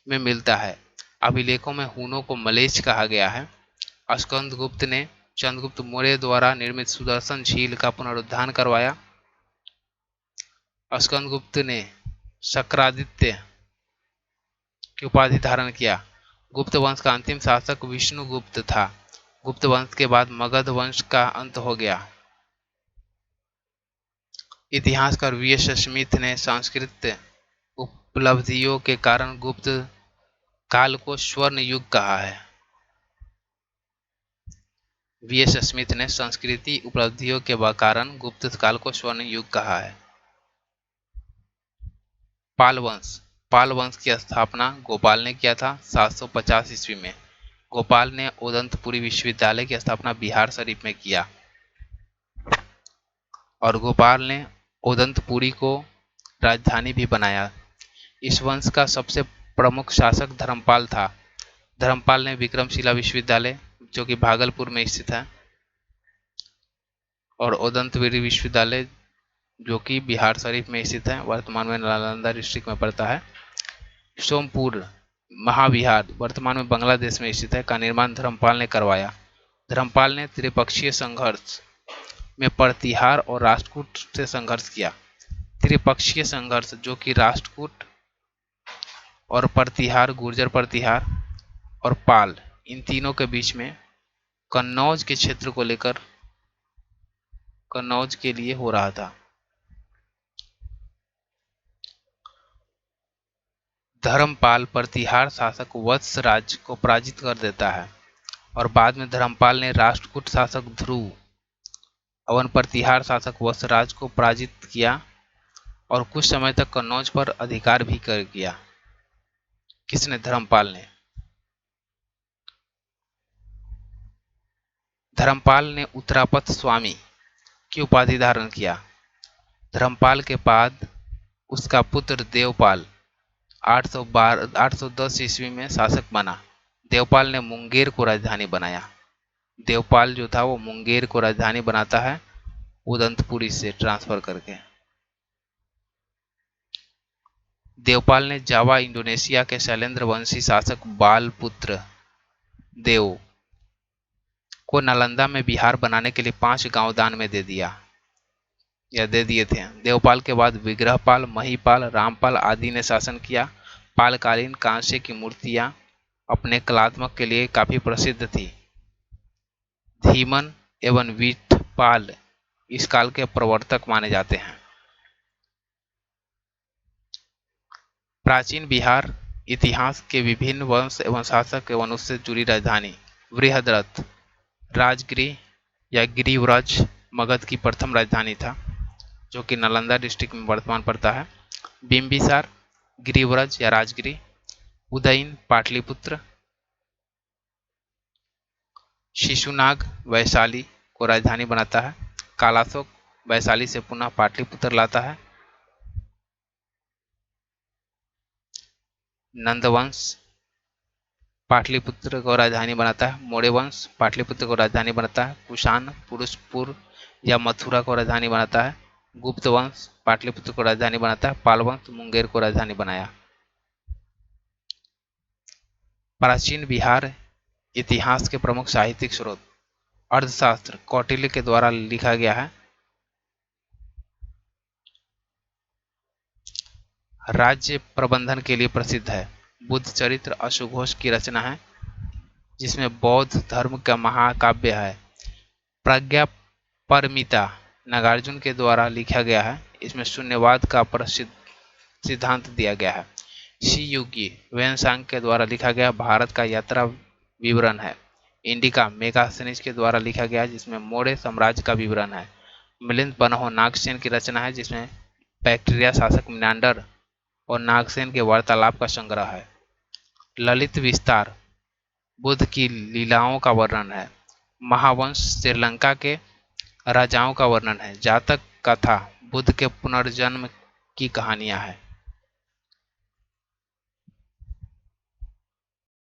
में मिलता है। अभिलेखों में हूनों को मलेच्छ कहा गया है। स्कंदगुप्त ने चंद्रगुप्त मौर्य द्वारा निर्मित सुदर्शन झील का पुनरुद्धार करवाया। स्कंदगुप्त ने शक्रादित्य की उपाधि धारण किया। गुप्त वंश का अंतिम शासक विष्णुगुप्त था। गुप्त वंश के बाद मगध वंश का अंत हो गया। इतिहासकार वी.एस. स्मिथ ने सांस्कृतिक उपलब्धियों के कारण गुप्त काल को स्वर्ण युग कहा है। वी.एस. स्मिथ ने सांस्कृतिक उपलब्धियों के कारण गुप्त काल को स्वर्ण युग कहा है। पाल वंश की स्थापना गोपाल ने किया था 750 ईस्वी में। गोपाल ने ओदंतपुरी विश्वविद्यालय की स्थापना बिहार शरीफ में किया और गोपाल ने ओदंतपुरी को राजधानी भी बनाया। इस वंश का सबसे प्रमुख शासक धर्मपाल था। धर्मपाल ने विक्रमशिला विश्वविद्यालय जो कि भागलपुर में स्थित है और ओदंतपुरी विश्वविद्यालय जो कि बिहार शरीफ में स्थित है, वर्तमान में नालंदा डिस्ट्रिक्ट में पड़ता है। सोमपुर महाविहार वर्तमान में बांग्लादेश में स्थित है का निर्माण धर्मपाल ने करवाया। धर्मपाल ने त्रिपक्षीय संघर्ष में प्रतिहार और राष्ट्रकूट से संघर्ष किया। त्रिपक्षीय संघर्ष जो कि राष्ट्रकूट और प्रतिहार, गुर्जर प्रतिहार और पाल, इन तीनों के बीच में कन्नौज के क्षेत्र को लेकर कन्नौज के लिए हो रहा था। धर्मपाल प्रतिहार शासक वत्सराज को पराजित कर देता है और बाद में धर्मपाल ने राष्ट्रकूट शासक ध्रुव एवं प्रतिहार शासक वत्सराज को पराजित किया और कुछ समय तक कन्नौज पर अधिकार भी कर किया। किसने? धर्मपाल ने। धर्मपाल ने उत्तरापथ स्वामी की उपाधि धारण किया। धर्मपाल के बाद उसका पुत्र देवपाल 810 ईस्वी में शासक बना। देवपाल ने मुंगेर को राजधानी बनाया। देवपाल जो था वो मुंगेर को राजधानी बनाता है उदंतपुरी से ट्रांसफर करके। देवपाल ने जावा इंडोनेशिया के शैलेंद्र वंशी शासक बालपुत्र देव को नालंदा में बिहार बनाने के लिए 5 गांव दान में दे दिए थे। देवपाल के बाद विग्रहपाल, महीपाल, रामपाल आदि ने शासन किया। पालकालीन कांस्य की मूर्तियां अपने कलात्मक के लिए काफी प्रसिद्ध थी। धीमन एवं विठपाल इस काल के प्रवर्तक माने जाते हैं। प्राचीन बिहार इतिहास के विभिन्न वंश एवं शासक एवं उससे जुड़ी राजधानी। बृहद्रथ राजगिरी या गिरिव्रज मगध की प्रथम राजधानी था, जो कि नालंदा डिस्ट्रिक्ट में वर्तमान पड़ता है। बिंबिसार गिरिव्रज या राजगिरी। उदयन पाटलिपुत्र। शिशुनाग वैशाली को राजधानी बनाता है। कालाशोक वैशाली से पुनः पाटलिपुत्र लाता है। नंदवंश पाटलिपुत्र को राजधानी बनाता है। मौर्य वंश पाटलिपुत्र को राजधानी बनाता है। कुषाण पुरुषपुर या मथुरा को राजधानी बनाता है। गुप्त वंश पाटलिपुत्र को राजधानी बनाता है। पाल वंश मुंगेर को राजधानी बनाया। प्राचीन बिहार इतिहास के प्रमुख साहित्यिक स्रोत। अर्थशास्त्र कौटिल्य के द्वारा लिखा गया है। राज्य प्रबंधन के लिए प्रसिद्ध है। बुद्ध चरित्र अशुघोष की रचना है, जिसमें बौद्ध धर्म का महाकाव्य है। प्रज्ञा परमिता नागार्जुन के द्वारा लिखा गया है। इसमें शून्यवाद का प्रसिद्ध सिद्धांत दिया गया है। शियुगी वेनसांग के द्वारा लिखा गया भारत का यात्रा विवरण है। इंडिका मेगास्थनीज के द्वारा लिखा गया, जिसमें मौर्य साम्राज्य का विवरण है। मिलिंद पन्हो नागसेन की रचना है, जिसमें बैक्टीरिया शासक मिनांडर और नागसेन के वार्तालाप का संग्रह है। ललित विस्तार बुद्ध की लीलाओं का वर्णन है। महावंश श्रीलंका के राजाओं का वर्णन है। जातक कथा बुद्ध के पुनर्जन्म की कहानियां हैं।